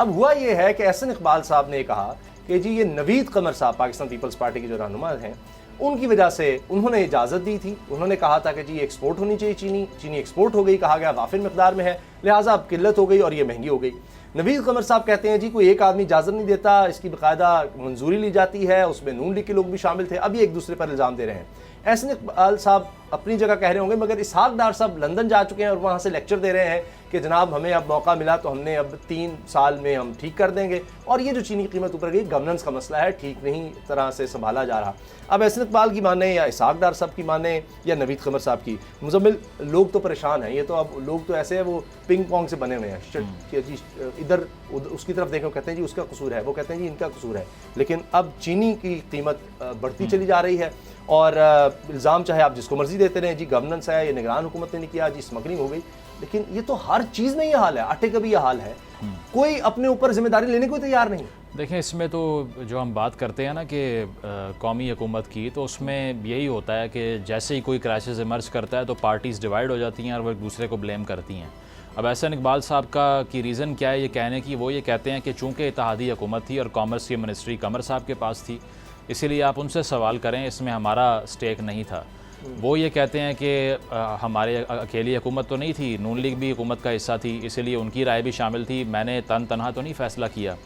अब हुआ ये है कि एहसन इकबाल साहब ने कहा कि जी ये नवीद कमर साहब पाकिस्तान पीपल्स पार्टी के जो रहनुमा हैं, उनकी वजह से उन्होंने इजाज़त दी थी। उन्होंने कहा था कि जी एक्सपोर्ट होनी चाहिए चीनी एक्सपोर्ट हो गई, कहा गया वाफिर मकदार में है, लिहाजा अब किल्लत हो गई और ये महंगी हो गई। नवीद कमर साहब कहते हैं जी कोई एक आदमी इजाज़त नहीं देता, इसकी बाकायदा मंजूरी ली जाती है, उसमें नून लीग के लोग भी शामिल थे। अभी एक दूसरे पर इल्ज़ाम दे रहे हैं। एहसन इकबाल साहब अपनी जगह कह रहे होंगे, मगर इसहाक डार साहब लंदन जा चुके हैं और वहाँ से लेक्चर दे रहे हैं कि जनाब हमें अब मौका मिला तो हमने अब 3 साल में हम ठीक कर देंगे। और ये जो चीनी की कीमत ऊपर गई, गवर्नेंस का मसला है, ठीक नहीं तरह से संभाला जा रहा। अब एहसन इकबाल की माने या इसहाक डार साहब की माने या नवीद कमर साहब की, मुजम्मिल लोग तो परेशान हैं। ये तो अब लोग तो ऐसे हैं, वो पिंग पोंग से बने हुए हैं कि जी इधर उसकी तरफ देखें, कहते हैं जी उसका कसूर है, वो कहते हैं जी इनका कसूर है। लेकिन अब चीनी की कीमत बढ़ती चली जा रही है और इल्ज़ाम चाहे आप जिसको मर्जी देते रहें, जी गवर्नेंस है, ये निगरान हुकूमत ने नहीं किया, जी स्मगलिंग हो गई। लेकिन ये तो हर चीज़ में ये हाल है, आटे का भी ये हाल है। कोई अपने ऊपर जिम्मेदारी लेने को तैयार नहीं। देखें, इसमें तो जो हम बात करते हैं ना कि कौमी हुकूमत की, तो उसमें यही होता है कि जैसे ही कोई क्राइसिस इमर्ज करता है तो पार्टीज़ डिवाइड हो जाती हैं और वो एक दूसरे को ब्लेम करती हैं। अब एहसन इकबाल साहब का की रीज़न क्या है ये कहने की? वो ये कहते हैं कि चूँकि इत्तेहादी हुकूमत थी और कॉमर्स की मिनिस्ट्री कमर साहब के पास थी, इसीलिए आप उनसे सवाल करें, इसमें हमारा स्टेक नहीं था। वो ये कहते हैं कि हमारे अकेली हुकूमत तो नहीं थी, नून लीग भी हुकूमत का हिस्सा थी, इसीलिए उनकी राय भी शामिल थी, मैंने तनहा तो नहीं फ़ैसला किया।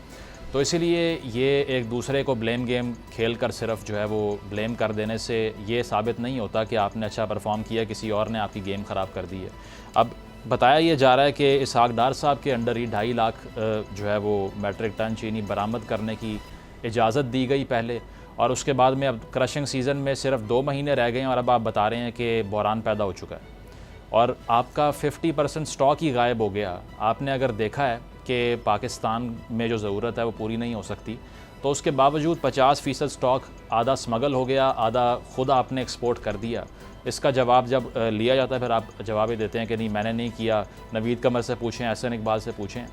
तो इसीलिए ये एक दूसरे को ब्लेम गेम खेल कर सिर्फ जो है वो ब्लेम कर देने से ये साबित नहीं होता कि आपने अच्छा परफॉर्म किया, किसी और ने आपकी गेम ख़राब कर दी है। अब बताया ये जा रहा है कि इसहाक डार साहब के अंडर ही 2.5 लाख जो है वो मैट्रिक टन चीनी बरामद करने की इजाज़त दी गई पहले, और उसके बाद में अब क्रशिंग सीज़न में सिर्फ 2 महीने रह गए हैं और अब आप बता रहे हैं कि बहरान पैदा हो चुका है और आपका 50% स्टॉक ही गायब हो गया। आपने अगर देखा है कि पाकिस्तान में जो ज़रूरत है वो पूरी नहीं हो सकती, तो उसके बावजूद 50% स्टॉक आधा स्मगल हो गया, आधा खुद आपने एक्सपोर्ट कर दिया। इसका जवाब जब लिया जाता है फिर आप जवाब ही देते हैं कि नहीं मैंने नहीं किया, नवीद कमर से पूछें, एहसन इकबाल से पूछें।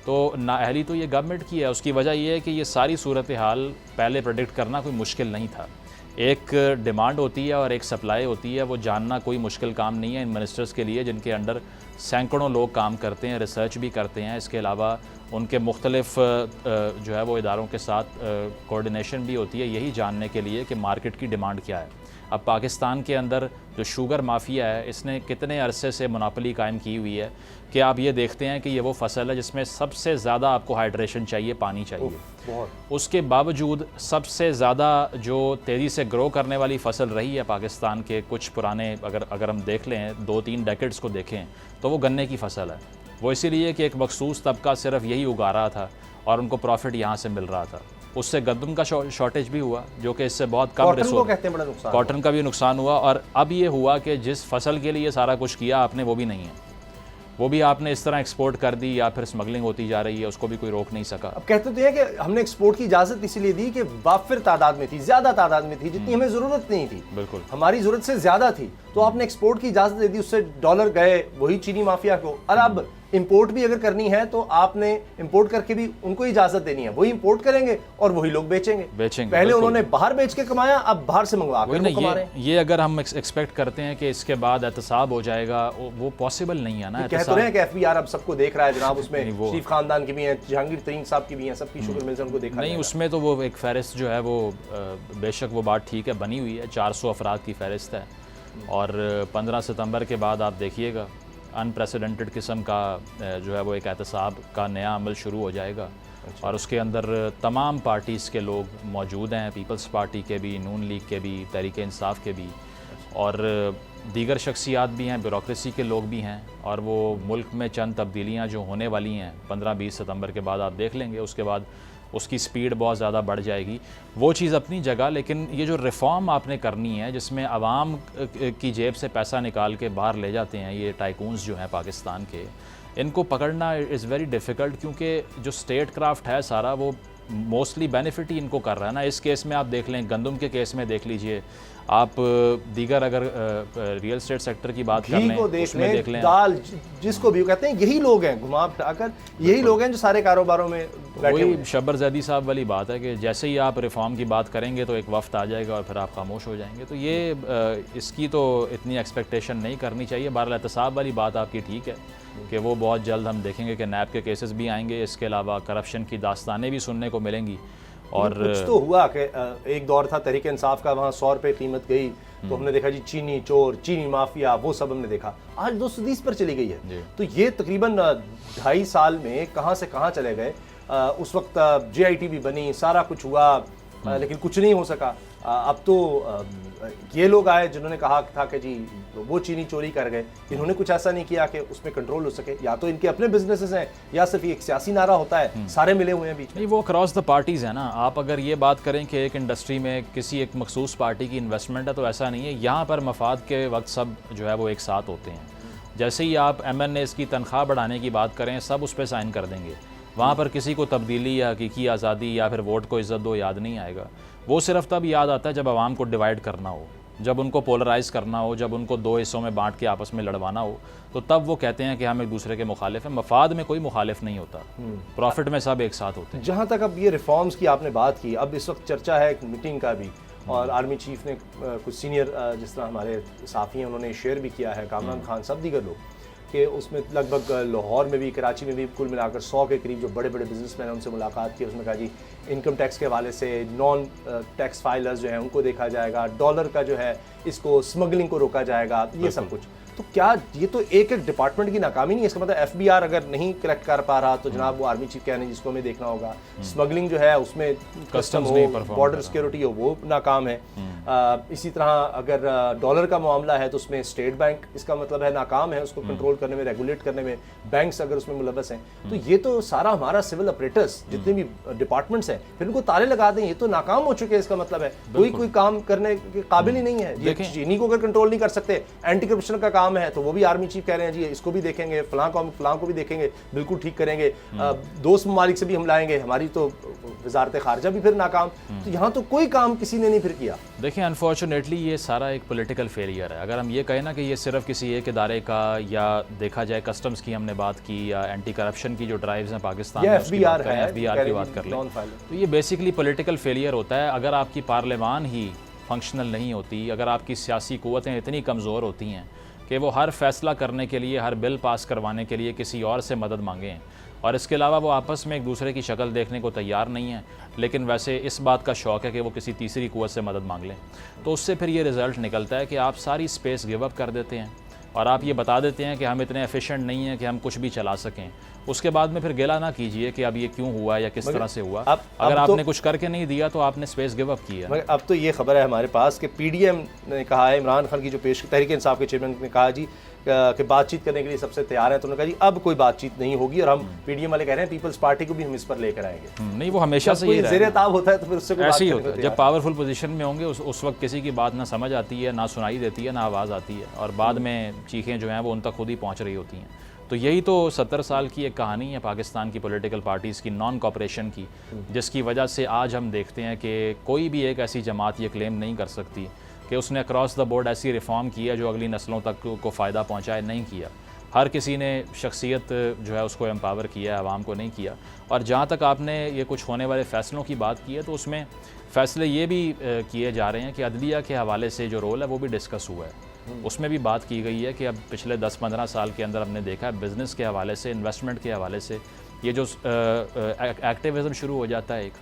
तो नाअहली तो ये गवर्नमेंट की है। उसकी वजह ये है कि ये सारी सूरत हाल पहले प्रेडिक्ट करना कोई मुश्किल नहीं था। एक डिमांड होती है और एक सप्लाई होती है, वो जानना कोई मुश्किल काम नहीं है इन मिनिस्टर्स के लिए, जिनके अंडर सैकड़ों लोग काम करते हैं, रिसर्च भी करते हैं। इसके अलावा उनके मुख्तलिफ जो है वो इदारों के साथ कोऑर्डिनेशन भी होती है, यही जानने के लिए कि मार्केट की डिमांड क्या है। अब पाकिस्तान के अंदर जो शुगर माफिया है, इसने कितने अरसे से मोनोपोली कायम की हुई है कि आप ये देखते हैं कि ये वो फसल है जिसमें सबसे ज़्यादा आपको हाइड्रेशन चाहिए, पानी चाहिए। उसके बावजूद सबसे ज़्यादा जो तेज़ी से ग्रो करने वाली फसल रही है पाकिस्तान के कुछ पुराने, अगर हम देख लें 2-3 डेकेड्स को देखें, तो वो गन्ने की फसल है। वो इसीलिए कि एक मखसूस तबका सिर्फ यही उगा रहा था और उनको प्रॉफिट यहाँ से मिल रहा था। उससे गंदम का शॉर्टेज भी हुआ, जो कि इससे बहुत कम रिसोर्स, कहते हैं बड़ा नुकसान, कॉटन का भी नुकसान हुआ। और अब ये हुआ कि जिस फसल के लिए सारा कुछ किया आपने, वो भी नहीं है, वो भी आपने इस तरह एक्सपोर्ट कर दी या फिर स्मगलिंग होती जा रही है, उसको भी कोई रोक नहीं सका। अब कहते तो हैं कि हमने एक्सपोर्ट की इजाज़त इसीलिए दी कि वाफिर तादाद में थी, ज़्यादा तादाद में थी, जितनी हमें ज़रूरत नहीं थी। बिल्कुल, हमारी ज़रूरत से ज़्यादा थी, तो आपने एक्सपोर्ट की इजाज़त दे दी, उससे डॉलर गए वही चीनी माफिया को। और अब इंपोर्ट भी अगर करनी है तो आपने इंपोर्ट करके भी उनको इजाज़त देनी है, वही इंपोर्ट करेंगे और वही लोग बेचेंगे। पहले उन्होंने बाहर बेच के कमाया, अब बाहर से मंगवा कर कमा रहे हैं। ये अगर हम एक्सपेक्ट करते हैं कि इसके बाद एहतसाब हो जाएगा, वो पॉसिबल नहीं है ना। कह तो रहे हैं कि FBR अब सबको देख रहा है जनाब, उसमें शरीफ खानदान की भी हैं, जहांगीर तरीन साहब की भी हैं, सबकी शुगर मिल्स उनको देखा नहीं। उसमें तो वो एक फहरिस्त जो है वो बेशक वो बात ठीक है, बनी हुई है, 400 अफराद की फहरिस्त है। और 15 सितंबर के बाद आप देखिएगा अनप्रेसिडेंटेड किस्म का जो है वो एक एहतसाब का नया अमल शुरू हो जाएगा। और उसके अंदर तमाम पार्टीज़ के लोग मौजूद हैं, पीपल्स पार्टी के भी, नून लीग के भी, तहरीक इंसाफ के भी, और दीगर शख्सियात भी हैं, ब्यूरोक्रेसी के लोग भी हैं। और वो मुल्क में चंद तब्दीलियाँ जो होने वाली हैं 15-20 सितंबर के बाद आप देख लेंगे, उसके बाद उसकी स्पीड बहुत ज़्यादा बढ़ जाएगी। वो चीज़ अपनी जगह, लेकिन ये जो रिफ़ॉर्म आपने करनी है जिसमें आवाम की जेब से पैसा निकाल के बाहर ले जाते हैं ये टाइकून्स जो हैं पाकिस्तान के, इनको पकड़ना इज़ वेरी डिफ़िकल्ट, क्योंकि जो स्टेट क्राफ्ट है सारा वो मोस्टली बेनिफिट ही इनको कर रहा है ना। इस केस में आप देख लें, गंदम के केस में देख लीजिए आप, दीगर अगर रियल एस्टेट सेक्टर की बात कर लें, उसमें देख लें, दाल जिसको भी कहते हैं, यही लोग हैं घुमा फिराकर, यही लोग हैं जो सारे कारोबारों में वही शब्बर ज़ैदी साहब वाली बात है कि जैसे ही आप रिफॉर्म की बात करेंगे तो एक वफ्त आ जाएगा और फिर आप खामोश हो जाएंगे। तो ये इसकी तो इतनी एक्सपेक्टेशन नहीं करनी चाहिए। बहरहाल एहतसाब वाली बात आपकी ठीक है कि वो बहुत जल्द हम देखेंगे कि नैब के केसेस भी आएंगे, इसके अलावा करप्शन की दास्तानें भी सुनने को मिलेंगी। और कुछ तो हुआ कि एक दौर था तहरीक इंसाफ का, वहाँ 100 रुपये कीमत गई तो हमने देखा जी चीनी चोर, चीनी माफिया, वो सब हमने देखा। आज 220 पर चली गई है। तो ये तकरीबन 2.5 साल में कहाँ से कहाँ चले गए। उस वक्त JIT भी बनी, सारा कुछ हुआ, लेकिन कुछ नहीं हो सका। अब तो ये लोग आए जिन्होंने कहा था कि जी वो चीनी चोरी कर गए, इन्होंने कुछ ऐसा नहीं किया कि उसमें कंट्रोल हो सके। या तो इनके अपने बिजनेसेस हैं या सिर्फ एक सियासी नारा होता है, सारे मिले हुए हैं बीच में। नहीं, वो क्रॉस द पार्टीज़ है ना। आप अगर ये बात करें कि एक इंडस्ट्री में किसी एक मखसूस पार्टी की इन्वेस्टमेंट है, तो ऐसा नहीं है। यहाँ पर मफाद के वक्त सब जो है वो एक साथ होते हैं। जैसे ही आप MNAs की तनख्वाह बढ़ाने की बात करें, सब उस पर साइन कर देंगे। वहाँ पर किसी को तब्दीली या हकीकी आज़ादी या फिर वोट को इज़्ज़त दो याद नहीं आएगा। वो सिर्फ तब याद आता है जब आवाम को डिवाइड करना हो, जब उनको पोलराइज़ करना हो, जब उनको 2 हिस्सों में बांट के आपस में लड़वाना हो, तो तब वो कहते हैं कि हम एक दूसरे के मुखालिफ हैं। मफाद में कोई मुखालिफ नहीं होता, प्रॉफिट में सब एक साथ होते हैं। जहाँ तक अब ये रिफॉर्म्स की आपने बात की, अब इस वक्त चर्चा है एक मीटिंग का भी, और आर्मी चीफ ने कुछ सीनियर जिस तरह हमारे साथी हैं उन्होंने शेयर भी किया है, कामरान खान, सब दीगर लोग, कि उसमें लगभग लाहौर में भी, कराची में भी कुल मिलाकर 100 के करीब जो बड़े बड़े बिजनेसमैन हैं उनसे मुलाकात की। उसमें कहा जी इनकम टैक्स के हवाले से नॉन टैक्स फाइलर्स जो हैं उनको देखा जाएगा, डॉलर का जो है इसको स्मगलिंग को रोका जाएगा, ये सब कुछ। तो क्या ये तो एक एक डिपार्टमेंट की नाकामी नहीं है? इसका मतलब FBR अगर नहीं कलेक्ट कर पा रहा तो जनाब वो आर्मी चीफ कहने जिसको हमें देखना होगा, स्मगलिंग जो है उसमें कस्टम हो, बॉर्डर सिक्योरिटी हो, वो नाकाम है। इसी तरह अगर डॉलर का मामला है तो उसमें स्टेट बैंक इसका मतलब है नाकाम है, उसको कंट्रोल करने में, रेगुलेट करने में, बैंक्स अगर उसमें मुलव्वस हैं। तो ये तो सारा हमारा सिविल अपरेटस जितने भी डिपार्टमेंट्स हैं, फिर उनको ताले लगा दें, ये तो नाकाम हो चुके हैं। इसका मतलब है कोई काम करने के काबिल ही नहीं है। ये चीनी को अगर कंट्रोल नहीं कर सकते, एंटी करप्शन का काम काम है तो वो भी आर्मी चीफ कह रहे हैं जी इसको भी देखेंगे, फलां को भी देखेंगे, बिल्कुल ठीक करेंगे, दोस्त ममालिक से भी हम लाएंगे, हमारी तो वजारत खारजा भी फिर नाकाम। तो यहाँ तो कोई काम किसी ने नहीं फिर किया। देखिए अनफॉर्चुनेटली ये सारा एक पॉलिटिकल फेलियर है। अगर हम ये कहें ना कि ये सिर्फ किसी एक इदारे का, या देखा जाए कस्टम्स की हमने बात की, या एंटी करप्शन की जो ड्राइव्स हैं पाकिस्तान में, उसकी बात करें, FBI की बात कर लें, तो ये बेसिकली पॉलिटिकल फेलियर होता है। अगर आपकी पार्लियामान ही फंक्शनल नहीं होती, अगर आपकी सियासी क़ुव्वतें इतनी कमज़ोर होती हैं कि वो हर फैसला करने के लिए, हर बिल पास करवाने के लिए किसी और से मदद मांगें, और इसके अलावा वो आपस में एक दूसरे की शक्ल देखने को तैयार नहीं है, लेकिन वैसे इस बात का शौक़ है कि वो किसी तीसरी क़ुव्वत से मदद मांग लें, तो उससे फिर ये रिज़ल्ट निकलता है कि आप सारी स्पेस गिव अप कर देते हैं और आप ये बता देते हैं कि हम इतने एफिशिएंट नहीं हैं कि हम कुछ भी चला सकें। उसके बाद में फिर गिला ना कीजिए कि अब ये क्यों हुआ या किस तरह से हुआ। अगर आपने कुछ करके नहीं दिया तो आपने स्पेस गिव अप किया। मगर अब तो ये खबर है हमारे पास कि PDM ने कहा है, इमरान खान की जो पेश तहरीक इंसाफ के चेयरमैन ने कहा जी कि बातचीत करने के लिए सबसे तैयार है। तो उन्होंने कहा जी अब कोई बातचीत नहीं होगी, और हम PDM वाले कह रहे हैं पीपल्स पार्टी को भी हम इस पर लेकर आएंगे। नहीं, वो हमेशा से ही ज़ेर-ए-ताब होता है तो फिर उससे ऐसे ही होता है। जब पावरफुल पोजीशन में होंगे उस वक्त किसी की बात ना समझ आती है, ना सुनाई देती है, ना आवाज़ आती है, और बाद में चीखें जो हैं वो उन तक खुद ही पहुँच रही होती हैं। तो यही तो 70 साल की एक कहानी है पाकिस्तान की पॉलिटिकल पार्टीज़ की नॉन कॉपरेशन की, जिसकी वजह से आज हम देखते हैं कि कोई भी एक ऐसी जमात ये क्लेम नहीं कर सकती कि उसने अक्रॉस द बोर्ड ऐसी रिफॉर्म की है जो अगली नस्लों तक को फ़ायदा पहुँचाए। नहीं किया। हर किसी ने शख्सियत जो है उसको एम्पावर किया है, आवाम को नहीं किया। और जहाँ तक आपने ये कुछ होने वाले फ़ैसलों की बात की है, तो उसमें फ़ैसले ये भी किए जा रहे हैं कि अदलिया के हवाले से जो रोल है वो भी डिस्कस हुआ है। उसमें भी बात की गई है कि अब पिछले 10-15 साल के अंदर हमने देखा है बिज़नेस के हवाले से, इन्वेस्टमेंट के हवाले से ये जो एक्टिविज़म शुरू हो जाता है एक,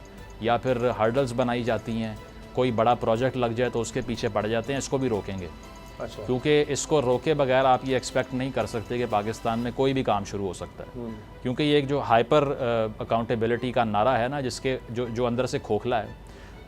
या फिर हर्डल्स बनाई जाती हैं, कोई बड़ा प्रोजेक्ट लग जाए तो उसके पीछे पड़ जाते हैं, इसको भी रोकेंगे। अच्छा। क्योंकि इसको रोके बगैर आप ये एक्सपेक्ट नहीं कर सकते कि पाकिस्तान में कोई भी काम शुरू हो सकता है। क्योंकि ये एक जो हाइपर अकाउंटेबिलिटी का नारा है ना, जिसके जो अंदर से खोखला है,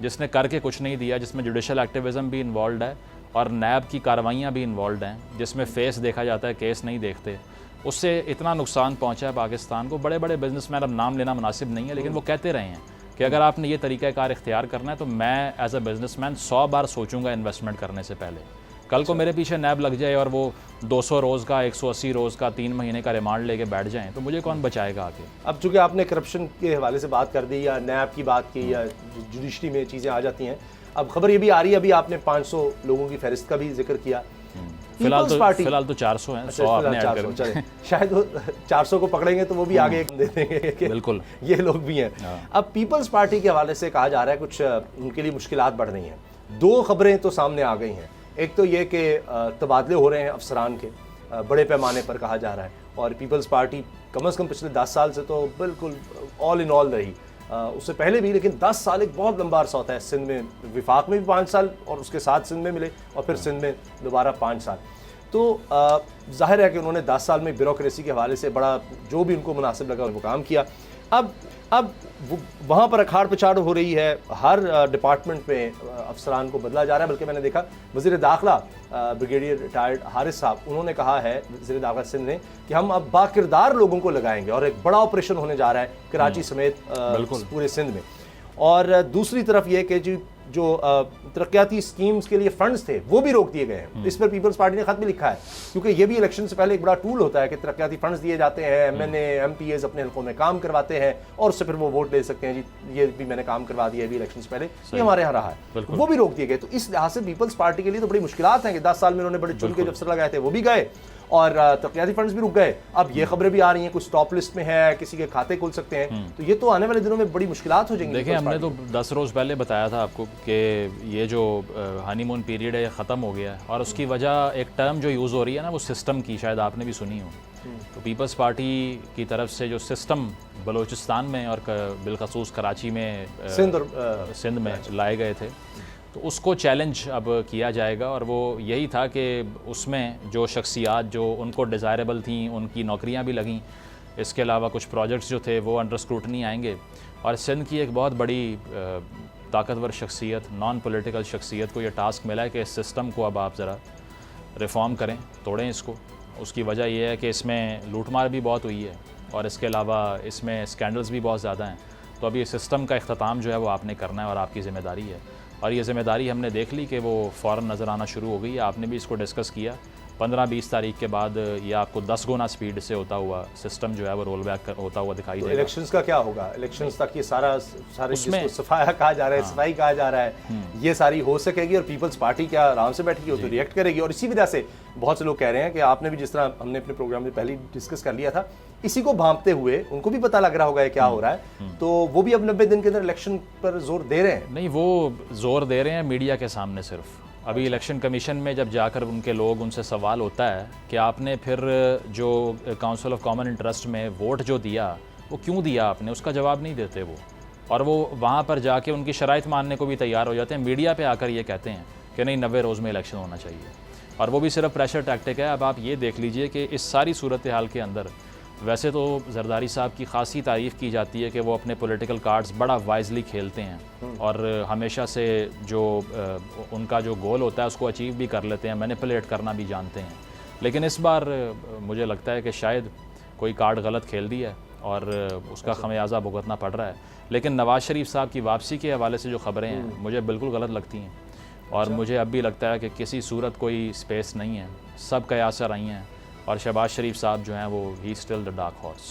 जिसने करके कुछ नहीं दिया, जिसमें जुडिशल एक्टिविज़म भी इन्वॉल्व है और नैब की कार्रवाइयाँ भी इन्वॉल्व हैं, जिसमें फेस देखा जाता है, केस नहीं देखते, उससे इतना नुकसान पहुँचा है पाकिस्तान को। बड़े बड़े बिजनेसमैन, अब नाम लेना मुनासिब नहीं है, लेकिन वो कहते रहे हैं कि अगर आपने ये तरीक़ाकार इख्तियार करना है तो मैं एज अ बिज़नेसमैन 100 बार सोचूंगा इन्वेस्टमेंट करने से पहले। कल को मेरे पीछे नैब लग जाए और वो 200 रोज़ का, 180 रोज़ का, 3 महीने का रिमांड लेके बैठ जाएं, तो मुझे कौन बचाएगा आगे। अब चूँकि आपने करप्शन के हवाले से बात कर दी, या नैब की बात की, या जुडिशरी में चीज़ें आ जाती हैं, अब खबर ये भी आ रही है, अभी आपने 500 लोगों की फहरिस्त का भी जिक्र किया। फिलहाल तो 400 हैं। 100 आपने ऐड कर दिए। शायद वो 400 को पकड़ेंगे तो वो भी आगे दे देंगे कि बिल्कुल ये लोग भी हैं। अब पीपल्स पार्टी के हवाले से कहा जा रहा है कुछ उनके लिए मुश्किलात बढ़ रही हैं। 2 खबरें तो सामने आ गई हैं। एक तो ये कि तबादले हो रहे हैं अफसरान के, बड़े पैमाने पर कहा जा रहा है, और पीपल्स पार्टी कम से कम पिछले 10 साल से तो बिल्कुल ऑल इन ऑल रही, उससे पहले भी, लेकिन 10 साल एक बहुत लंबा अरसा होता है। सिंध में विफाक में भी 5 साल और उसके साथ सिंध में मिले, और फिर सिंध में दोबारा 5 साल। तो जाहिर है कि उन्होंने 10 साल में ब्यूरोक्रेसी के हवाले से बड़ा जो भी उनको मुनासिब लगा वो काम किया। अब वहाँ पर अखाड़ पछाड़ हो रही है, हर डिपार्टमेंट में अफसरान को बदला जा रहा है। बल्कि मैंने देखा वज़ीर दाखिला ब्रिगेडियर रिटायर्ड हारिस साहब, उन्होंने कहा है, वज़ीर दाखिला सिंध ने, कि हम अब बाकिरदार लोगों को लगाएंगे और एक बड़ा ऑपरेशन होने जा रहा है कराची समेत पूरे सिंध में। और दूसरी तरफ ये कि जो तरक्याती स्कीम्स के लिए फंड्स थे वो भी रोक दिए गए हैं। इस पर पीपल्स पार्टी ने खत भी लिखा है, क्योंकि ये भी इलेक्शन से पहले एक बड़ा टूल होता है कि तरक्याती फंड्स दिए जाते हैं, MNA MPAs अपने हल्कों में काम करवाते हैं और उससे फिर वो वोट ले सकते हैं, जी ये भी मैंने काम करवा दिया अभी इलेक्शन से पहले, ये हमारे यहाँ रहा है, वो भी रोक दिए गए। तो इस लिहाज से पीपल्स पार्टी के लिए तो बड़ी मुश्किलात हैं कि 10 साल में उन्होंने बड़े चुन के जो अफसर लगाए थे वो भी गए, और तरक्याती फंड्स भी रुक गए। अब ये खबरें भी आ रही हैं कुछ टॉप लिस्ट में है, किसी के खाते खुल सकते हैं, तो ये तो आने वाले दिनों में बड़ी मुश्किलात हो जाएंगी। देखिए, हमने तो 10 रोज़ पहले बताया था आपको कि ये जो हनीमून पीरियड है ये ख़त्म हो गया है, और उसकी वजह एक टर्म जो यूज़ हो रही है ना, वो सिस्टम की, शायद आपने भी सुनी हो। तो पीपल्स पार्टी की तरफ से जो सिस्टम बलूचिस्तान में और बिलखसूस कराची में, सिंध में लाए गए थे, तो उसको चैलेंज अब किया जाएगा। और वो यही था कि उसमें जो शख्सियात जो उनको डिज़ायरेबल थी उनकी नौकरियां भी लगीं। इसके अलावा कुछ प्रोजेक्ट्स जो थे वो अंडर स्क्रूटनी आएंगे, और सिंध की एक बहुत बड़ी ताकतवर शख्सियत, नॉन पॉलिटिकल शख्सियत को ये टास्क मिला है कि इस सिस्टम को अब आप ज़रा रिफॉर्म करें, तोड़ें इसको। उसकी वजह यह है कि इसमें लूटमार भी बहुत हुई है, और इसके अलावा इसमें स्कैंडल्स भी बहुत ज़्यादा हैं। तो अब ये सिस्टम का इख्तिताम जो है वो आपने करना है, और आपकी ज़िम्मेदारी है। और ये ज़िम्मेदारी हमने देख ली कि वो फ़ौरन नज़र आना शुरू हो गई है। आपने भी इसको डिस्कस किया 15-20 तारीख के बाद ये आपको 10 गुना स्पीड से होता हुआ सिस्टम जो है वो रोल बैक होता हुआ दिखाई तो देगा। इलेक्शंस का क्या होगा? इलेक्शंस तक ये सारे उसमें- जिसको सफाया कहा जा रहा है, सफाई कहा जा रहा है, ये सारी हो सकेगी और पीपल्स पार्टी क्या आराम से बैठेगी, वो तो रिएक्ट करेगी। और इसी वजह से बहुत से लोग कह रहे हैं कि आपने भी, जिस तरह हमने अपने प्रोग्राम में पहले डिस्कस कर लिया था, इसी को भांपते हुए उनको भी पता लग रहा होगा ये क्या हो रहा है, तो वो भी अब 90 दिन के अंदर इलेक्शन पर जोर दे रहे हैं। नहीं, वो जोर दे रहे हैं मीडिया के सामने सिर्फ। अभी इलेक्शन कमीशन में जब जाकर उनके लोग, उनसे सवाल होता है कि आपने फिर जो काउंसिल ऑफ कॉमन इंटरेस्ट में वोट जो दिया वो क्यों दिया आपने, उसका जवाब नहीं देते वो। और वो वहाँ पर जाके उनकी शराइत मानने को भी तैयार हो जाते हैं, मीडिया पे आकर ये कहते हैं कि नहीं 90 रोज़ में इलेक्शन होना चाहिए। और वो भी सिर्फ प्रेशर टैक्टिक है। अब आप ये देख लीजिए कि इस सारी सूरत हाल के अंदर वैसे तो जरदारी साहब की खासी तारीफ़ की जाती है कि वो अपने पॉलिटिकल कार्ड्स बड़ा वाइजली खेलते हैं और हमेशा से जो उनका जो गोल होता है उसको अचीव भी कर लेते हैं, मैनिपुलेट करना भी जानते हैं। लेकिन इस बार मुझे लगता है कि शायद कोई कार्ड गलत खेल दिया है और उसका खमियाजा भुगतना पड़ रहा है। लेकिन नवाज़ शरीफ साहब की वापसी के हवाले से जो ख़बरें हैं मुझे बिल्कुल गलत लगती हैं और मुझे अब भी लगता है कि किसी सूरत कोई स्पेस नहीं है, सब कयासर आई हैं और शहबाज शरीफ साहब जो हैं वो he still the dark horse.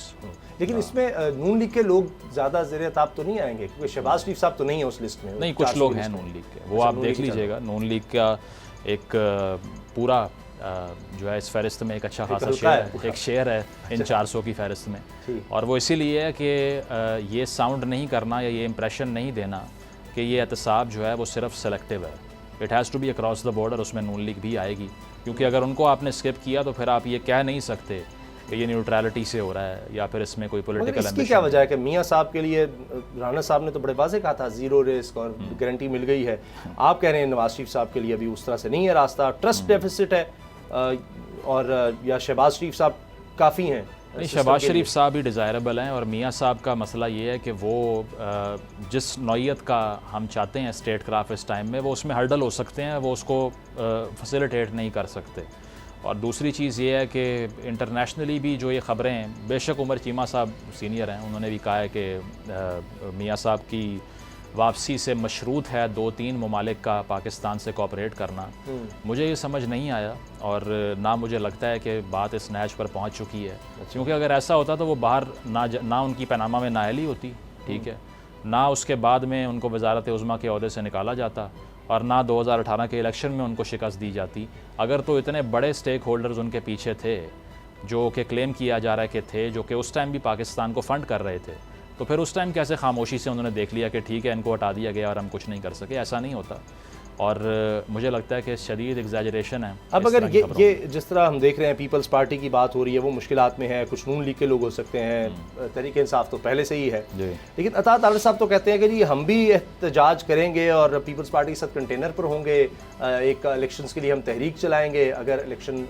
लेकिन इसमें नून लीग के लोग ज़्यादा ज़ेरे ताब तो नहीं आएंगे, क्योंकि शहबाज शरीफ साहब तो नहीं है उस लिस्ट में। नहीं, कुछ लोग हैं नून लीग के, वो आप देख लीजिएगा। नून लीग का एक पूरा जो है इस फहरिस्त में एक अच्छा खासा शेयर है, एक शेयर है इन 400 की फहरिस्त में। और वो इसीलिए है कि ये साउंड नहीं करना या ये इंप्रेशन नहीं देना कि ये एहतसाब जो है वो सिर्फ सेलेक्टिव है। It has to be across the border, उसमें नून लीग भी आएगी, क्योंकि अगर उनको आपने स्किप किया तो फिर आप ये कह नहीं सकते कि ये न्यूट्रलिटी से हो रहा है या फिर इसमें कोई पॉलिटिकल इसकी क्या वजह है कि मियाँ साहब के लिए राना साहब ने तो बड़े वाज़ेह कहा था ज़ीरो रिस्क और गारंटी मिल गई है। आप कह रहे हैं नवाज शरीफ साहब के लिए अभी उस तरह से नहीं है रास्ता, ट्रस्ट डेफिसिट है, और या शहबाज शरीफ साहब काफ़ी हैं? नहीं, शहबाज शरीफ साहब ही डिज़ायरेबल हैं और मियाँ साहब का मसला ये है कि वो जिस नौइयत का हम चाहते हैं स्टेट क्राफ्ट इस टाइम में, वो उसमें हर्डल हो सकते हैं, वो उसको फैसिलिटेट नहीं कर सकते। और दूसरी चीज़ ये है कि इंटरनेशनली भी जो ये ख़बरें हैं, बेशक उमर चीमा साहब सीनियर हैं, उन्होंने भी कहा है कि मियाँ साहब की वापसी से मशरूत है 2-3 ममालिक का पाकिस्तान से कोऑपरेट करना। मुझे ये समझ नहीं आया और ना मुझे लगता है कि बात इस नहज पर पहुंच चुकी है, क्योंकि अगर ऐसा होता तो वो बाहर ना उनकी पनामा में नाअहली होती, ठीक है, ना उसके बाद में उनको वजारत उज़्मा के ओहदे से निकाला जाता और ना 2018 के इलेक्शन में उनको शिकस्त दी जाती। अगर तो इतने बड़े स्टेक होल्डर्स उनके पीछे थे जो कि क्लेम किया जा रहा है कि थे, जो कि उस टाइम भी पाकिस्तान को फ़ंड कर रहे थे, तो फिर उस टाइम कैसे खामोशी से उन्होंने देख लिया कि ठीक है इनको हटा दिया गया और हम कुछ नहीं कर सके? ऐसा नहीं होता। और मुझे लगता है कि शदीद एग्जैजरेशन है। अब अगर ये जिस तरह हम देख रहे हैं पीपल्स पार्टी की बात हो रही है, वो मुश्किलात में है, कुछ नून लीग के लोग हो सकते हैं, तहरीक इंसाफ तो पहले से ही है, लेकिन अता तारिक साहब तो कहते हैं कि जी हम भी एहतजाज करेंगे और पीपल्स पार्टी के साथ कंटेनर पर होंगे, एक इलेक्शंस के लिए हम तहरीक चलाएंगे अगर इलेक्शन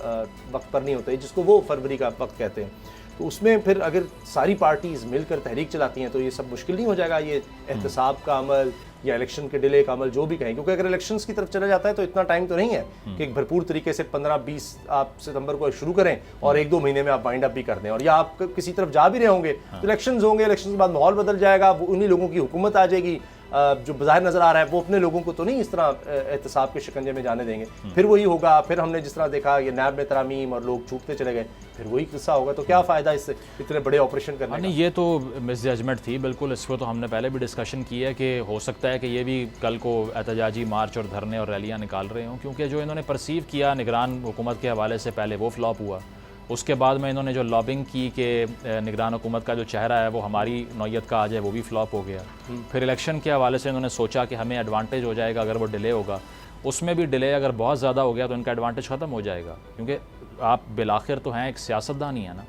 वक्त पर नहीं होते, जिसको वो फरवरी का वक्त कहते हैं। तो उसमें फिर अगर सारी पार्टीज़ मिलकर तहरीक चलाती हैं तो ये सब मुश्किल नहीं हो जाएगा, ये एहतसाब का अमल या इलेक्शन के डिले का अमल जो भी कहें? क्योंकि अगर इलेक्शंस की तरफ चला जाता है तो इतना टाइम तो नहीं है कि एक भरपूर तरीके से 15-20 आप सितंबर को शुरू करें और 1-2 महीने में आप वाइंड अप भी कर दें, और या आप किसी तरफ जा भी रहे होंगे तो इलेक्शंस होंगे, इलेक्शन के बाद माहौल बदल जाएगा, वो उन्हीं लोगों की हुकूमत आ जाएगी जो बाहर नज़र आ रहा है, वो अपने लोगों को तो नहीं इस तरह एहतसाब के शिकंजे में जाने देंगे। फिर वही होगा, फिर हमने जिस तरह देखा ये नैब में तरामीम और लोग छूटते चले गए, फिर वही किस्सा होगा। तो क्या फ़ायदा इससे इतने बड़े ऑपरेशन करने का? नहीं, ये तो मिसजजमेंट थी बिल्कुल, इसको तो हमने पहले भी डिस्कशन की है कि हो सकता है कि ये भी कल को एहतजाजी मार्च और धरने और रैलियाँ निकाल रहे हों, क्योंकि जो इन्होंने परसीव किया निगरान हुकूमत के हवाले से पहले वो फ्लॉप हुआ। उसके बाद में इन्होंने जो लॉबिंग की कि निगरान हुकूमत का जो चेहरा है वो हमारी नौयत का आ जाए, वो भी फ्लॉप हो गया। फिर इलेक्शन के हवाले से इन्होंने सोचा कि हमें एडवांटेज हो जाएगा अगर वो डिले होगा, उसमें भी डिले अगर बहुत ज़्यादा हो गया तो इनका एडवांटेज ख़त्म हो जाएगा, क्योंकि आप बिलाखिर तो हैं एक सियासतदान ही है ना,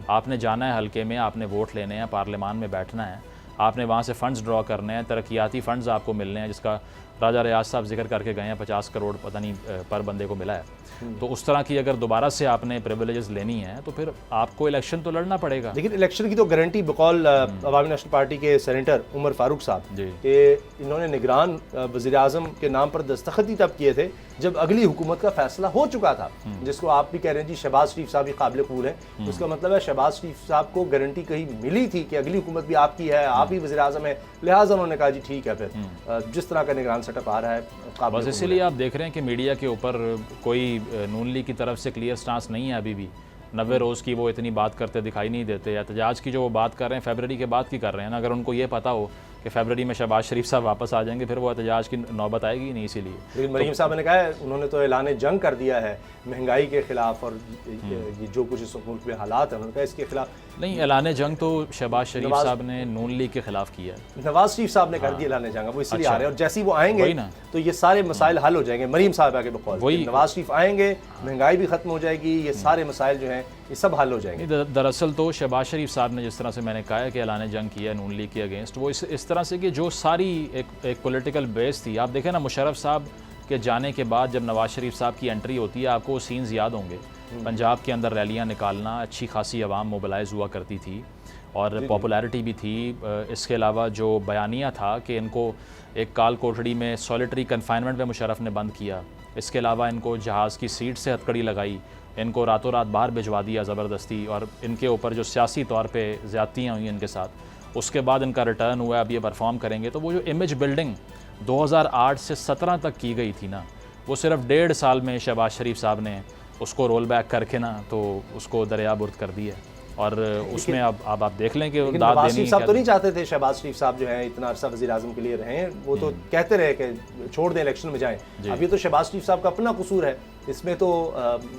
आपने जाना है हल्के में, आपने वोट लेने हैं, पार्लियामान में बैठना है, आपने वहाँ से फ़ंड्स ड्रॉ करने हैं, तरक्याती फ़ंड्स आपको मिलने हैं, जिसका राजा रियाज साहब जिक्र करके गए हैं 50 करोड़ पता नहीं पर बंदे को मिला है। तो उस तरह की अगर दोबारा से आपने प्रिविलेजेस लेनी है तो फिर आपको इलेक्शन तो लड़ना पड़ेगा। लेकिन इलेक्शन की तो गारंटी बकौल अवामी नेशनल पार्टी के सेनेटर उमर फारूक साहब कि इन्होंने निगरान वज़ीर आज़म के नाम पर दस्तखत ही तब किए थे जब अगली हुकूमत का फैसला हो चुका था, जिसको आप भी कह रहे हैं जी शहबाज शरीफ साहब ही काबिल कबूल है। उसका मतलब है शहबाज शरीफ साहब को गारंटी कहीं मिली थी कि अगली हुकूमत भी आपकी है, आप ही वज़ीर आज़म है, लिहाजा उन्होंने कहा जी ठीक है, फिर जिस तरह का निगरान सेटअप आ रहा है काबिल बस कबूल इसीलिए है। आप देख रहे हैं कि मीडिया के ऊपर कोई नून लीग की तरफ से क्लियर स्टांस नहीं है अभी भी। 90 रोज़ की वो इतनी बात करते दिखाई नहीं देते। एहतजाज की जो वो बात कर रहे हैं फरवरी के बाद की कर रहे हैं ना। अगर उनको ये पता हो कि फरवरी में शहबाज शरीफ साहब वापस आ जाएंगे, फिर वो एहतजाज की नौबत आएगी ही नहीं। इसीलिए लेकिन मरीम साहब ने कहा है, उन्होंने तो ऐलान जंग कर दिया है महंगाई के खिलाफ और ये जो कुछ इस मुल्क में हालात हैं, उन्होंने कहा इसके खिलाफ नहीं, ऐलान जंग तो शहबाज शरीफ नवाज- साहब ने नून लीग के खिलाफ किया है। नवाज शरीफ साहब ने कर दिया ऐलान जंग, वो इसलिए अच्छा। आ रहे हैं और जैसे ही वो आएंगे वही ना। तो ये सारे मसाइल हल हो जाएंगे। मरीम साहब आगे बकौल वही- नवाज शरीफ आएंगे, महंगाई भी खत्म हो जाएगी, ये सारे मसाइल जो हैं ये सब हल हो जाएंगे। नहीं, दरअसल तो शहबाज शरीफ साहब ने जिस तरह से मैंने कहा है कि ऐलान जंग किया नून लीग के अगेंस्ट, वो इस तरह से कि जो सारी एक पॉलिटिकल बेस थी। आप देखें ना, मुशर्रफ साहब के जाने के बाद जब नवाज शरीफ साहब की एंट्री होती है, आपको वो सीन्स याद होंगे। पंजाब के अंदर रैलियां निकालना, अच्छी खासी आवाम मोबिलाइज हुआ करती थी और पॉपुलैरिटी भी थी। इसके अलावा जो बयानिया था कि इनको एक काल कोठड़ी में सॉलिटरी कन्फाइनमेंट में मुशर्रफ ने बंद किया, इसके अलावा इनको जहाज़ की सीट से हथकड़ी लगाई, इनको रातों रात बाहर भिजवा दिया ज़बरदस्ती, और इनके ऊपर जो सियासी तौर पे ज़्यादतियाँ हुई इनके साथ, उसके बाद इनका रिटर्न हुआ, अब ये परफॉर्म करेंगे। तो वो जो इमेज बिल्डिंग 2008 से 17 तक की गई थी ना, वो सिर्फ 1.5 साल में शहबाज शरीफ साहब ने उसको रोल बैक करके ना तो उसको दरिया बुर्द कर दिया। और उसमें अब आप देख लें कि लेकिन दाद नवाज देनी शरीफ साहब क्या- तो नहीं चाहते थे शहबाज शरीफ साहब जो है इतना अरसा वज़ीर आज़म के लिए रहे। वो तो कहते रहे कि छोड़ दें, इलेक्शन में जाएं। अब ये तो शहबाज शरीफ साहब का अपना कसूर है इसमें। तो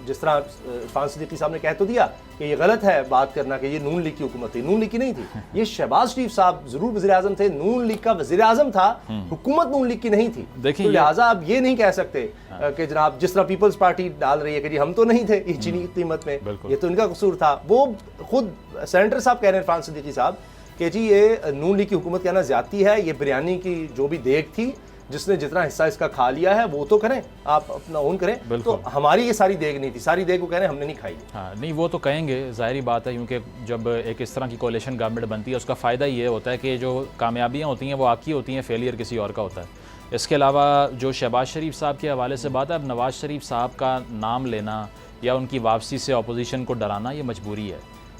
जिस तरह इरफान सिद्दीकी साहब ने कह तो दिया कि ये गलत है बात करना कि ये नून लीग की हुकूमत थी, नून लीग की नहीं थी। ये शहबाज शरीफ साहब जरूर वज़ीर आज़म थे, नून लीग का वज़ीर आज़म था, हुकूमत नून लीग की नहीं थी। देखिए तो लिहाजा आप ये नहीं कह सकते कि जनाब जिस तरह पीपल्स पार्टी डाल रही है कि जी हम तो नहीं थे ये चीनी की कीमत में, बिल्कुल। ये तो इनका कसूर था। वो खुद सेनेटर साहब कह रहे हैं इरफान सिद्दीकी साहब कि जी ये नून लीग की हुकूमत कहना ज्यादती है, ये बिरयानी की जो भी देग थी जिसने जितना हिस्सा इसका खा लिया है वो तो करें, आप अपना ओन करें। तो बिल्कुल। हमारी ये सारी देग नहीं थी, सारी देग वो कह रहे हैं हमने नहीं खाई। हाँ, नहीं वो तो कहेंगे, ज़ाहिरी बात है, क्योंकि जब एक इस तरह की कोalition गवर्नमेंट बनती है उसका फ़ायदा ये होता है कि जो कामयाबियाँ होती हैं वो आपकी होती हैं, फेलियर किसी और का होता है। इसके अलावा जो शहबाज शरीफ साहब के हवाले से बात है, अब नवाज़ शरीफ साहब का नाम लेना या उनकी वापसी से अपोजिशन को डराना ये मजबूरी है।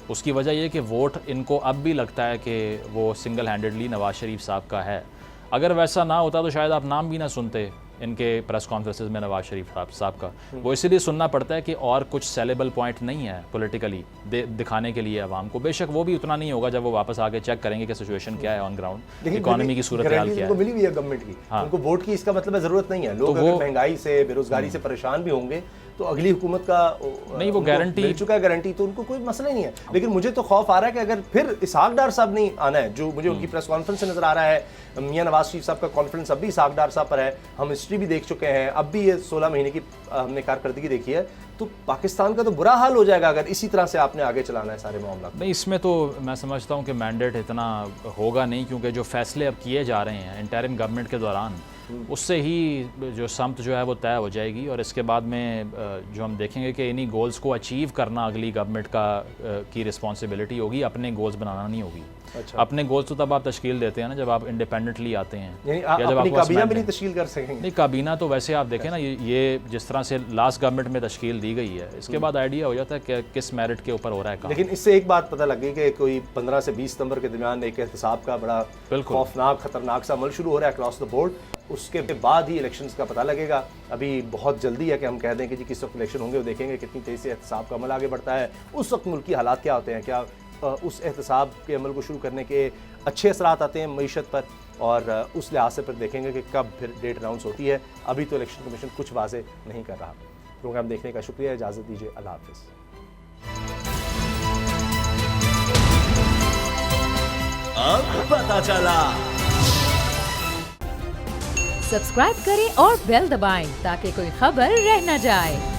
उसकी वजह यह कि वोट इनको अब भी लगता है कि वो सिंगल हैंडेडली नवाज़ शरीफ साहब का है। अगर वैसा ना होता तो शायद आप नाम भी ना सुनते इनके प्रेस कॉन्फ्रेंसेस में नवाज शरीफ साहब का। वो इसीलिए सुनना पड़ता है कि और कुछ सेलेबल पॉइंट नहीं है पॉलिटिकली दिखाने के लिए आवाम को। बेशक वो भी उतना नहीं होगा जब वो वापस आके चेक करेंगे कि सिचुएशन क्या है ऑन ग्राउंड, इकोनॉमी की सूरत हाल क्या है। मिली हुई है गवर्नमेंट की, उनको वोट की इसका मतलब है जरूरत नहीं है। लोग तो अगर महंगाई से बेरोजगारी से परेशान भी होंगे तो अगली हुकूमत का नहीं, वो गारंटी मिल चुका है, गारंटी, तो उनको कोई मसला ही नहीं है। लेकिन मुझे तो खौफ आ रहा है कि अगर फिर इसहाक डार साहब नहीं आना है, जो मुझे उनकी प्रेस कॉन्फ्रेंस से नजर आ रहा है, मियां नवाज शरीफ साहब का कॉन्फ्रेंस अब भी इसहाक डार साहब पर है, हम हिस्ट्री भी देख चुके हैं, अब भी ये 16 महीने की हमने कारकर्दगी देखी है, तो पाकिस्तान का तो बुरा हाल हो जाएगा अगर इसी तरह से आपने आगे चलाना है सारे मामला। नहीं, इसमें तो मैं समझता हूँ कि मैंडेट इतना होगा नहीं, क्योंकि जो फैसले अब किए जा रहे हैं इंटरिम गवर्नमेंट के दौरान, उससे ही जो समत जो है वो तय हो जाएगी। और इसके बाद में जो हम देखेंगे कि इन्हीं गोल्स को अचीव करना अगली गवर्नमेंट की रिस्पॉन्सिबिलिटी होगी, अपने गोल्स बनाना नहीं होगी। अच्छा। अपने गोल्स तो तब आप तश्कील देते हैं ना जब आप इंडिपेंडेंटली आते हैं, यानी या जब अपनी आपके पास काबीना भी नहीं mandate- तश्कील कर सकेंगे। नहीं, काबीना तो वैसे आप देखें ना, ये जिस तरह से लास्ट गवर्नमेंट में तश्कील दी गई है, इसके बाद आइडिया हो जाता है कि किस मेरिट के ऊपर हो रहा है काम। लेकिन इससे एक बात पता लग गई कि कोई 15 से 20 सितंबर के दरमियान एक एहतसाब का बड़ा बिल्कुल। खौफनाक खतरनाक सा अमल शुरू हो रहा है अक्रॉस द बोर्ड। उसके बाद ही इलेक्शंस का पता लगेगा। अभी बहुत जल्दी है कि हम कह दें कि जी किस वक्त इलेक्शन होंगे, वो देखेंगे कितनी तेज़ी से एहतसाब का अमल आगे बढ़ता है, उस वक्त मुल्क की हालात क्या होते हैं, क्या उस एहतसाब के अमल को शुरू करने के अच्छे असरात आते हैं मईशत पर, और उस लिहाज से फिर देखेंगे कि कब फिर डेट अनाउंस होती है। अभी तो इलेक्शन कमीशन कुछ वाजे नहीं कर रहा। प्रोग्राम देखने का शुक्रिया, इजाज़त दीजिए, अल्लाह हाफिज़। अब पता चला। सब्सक्राइब करें और बेल दबाएं ताकि कोई खबर रह न जाए।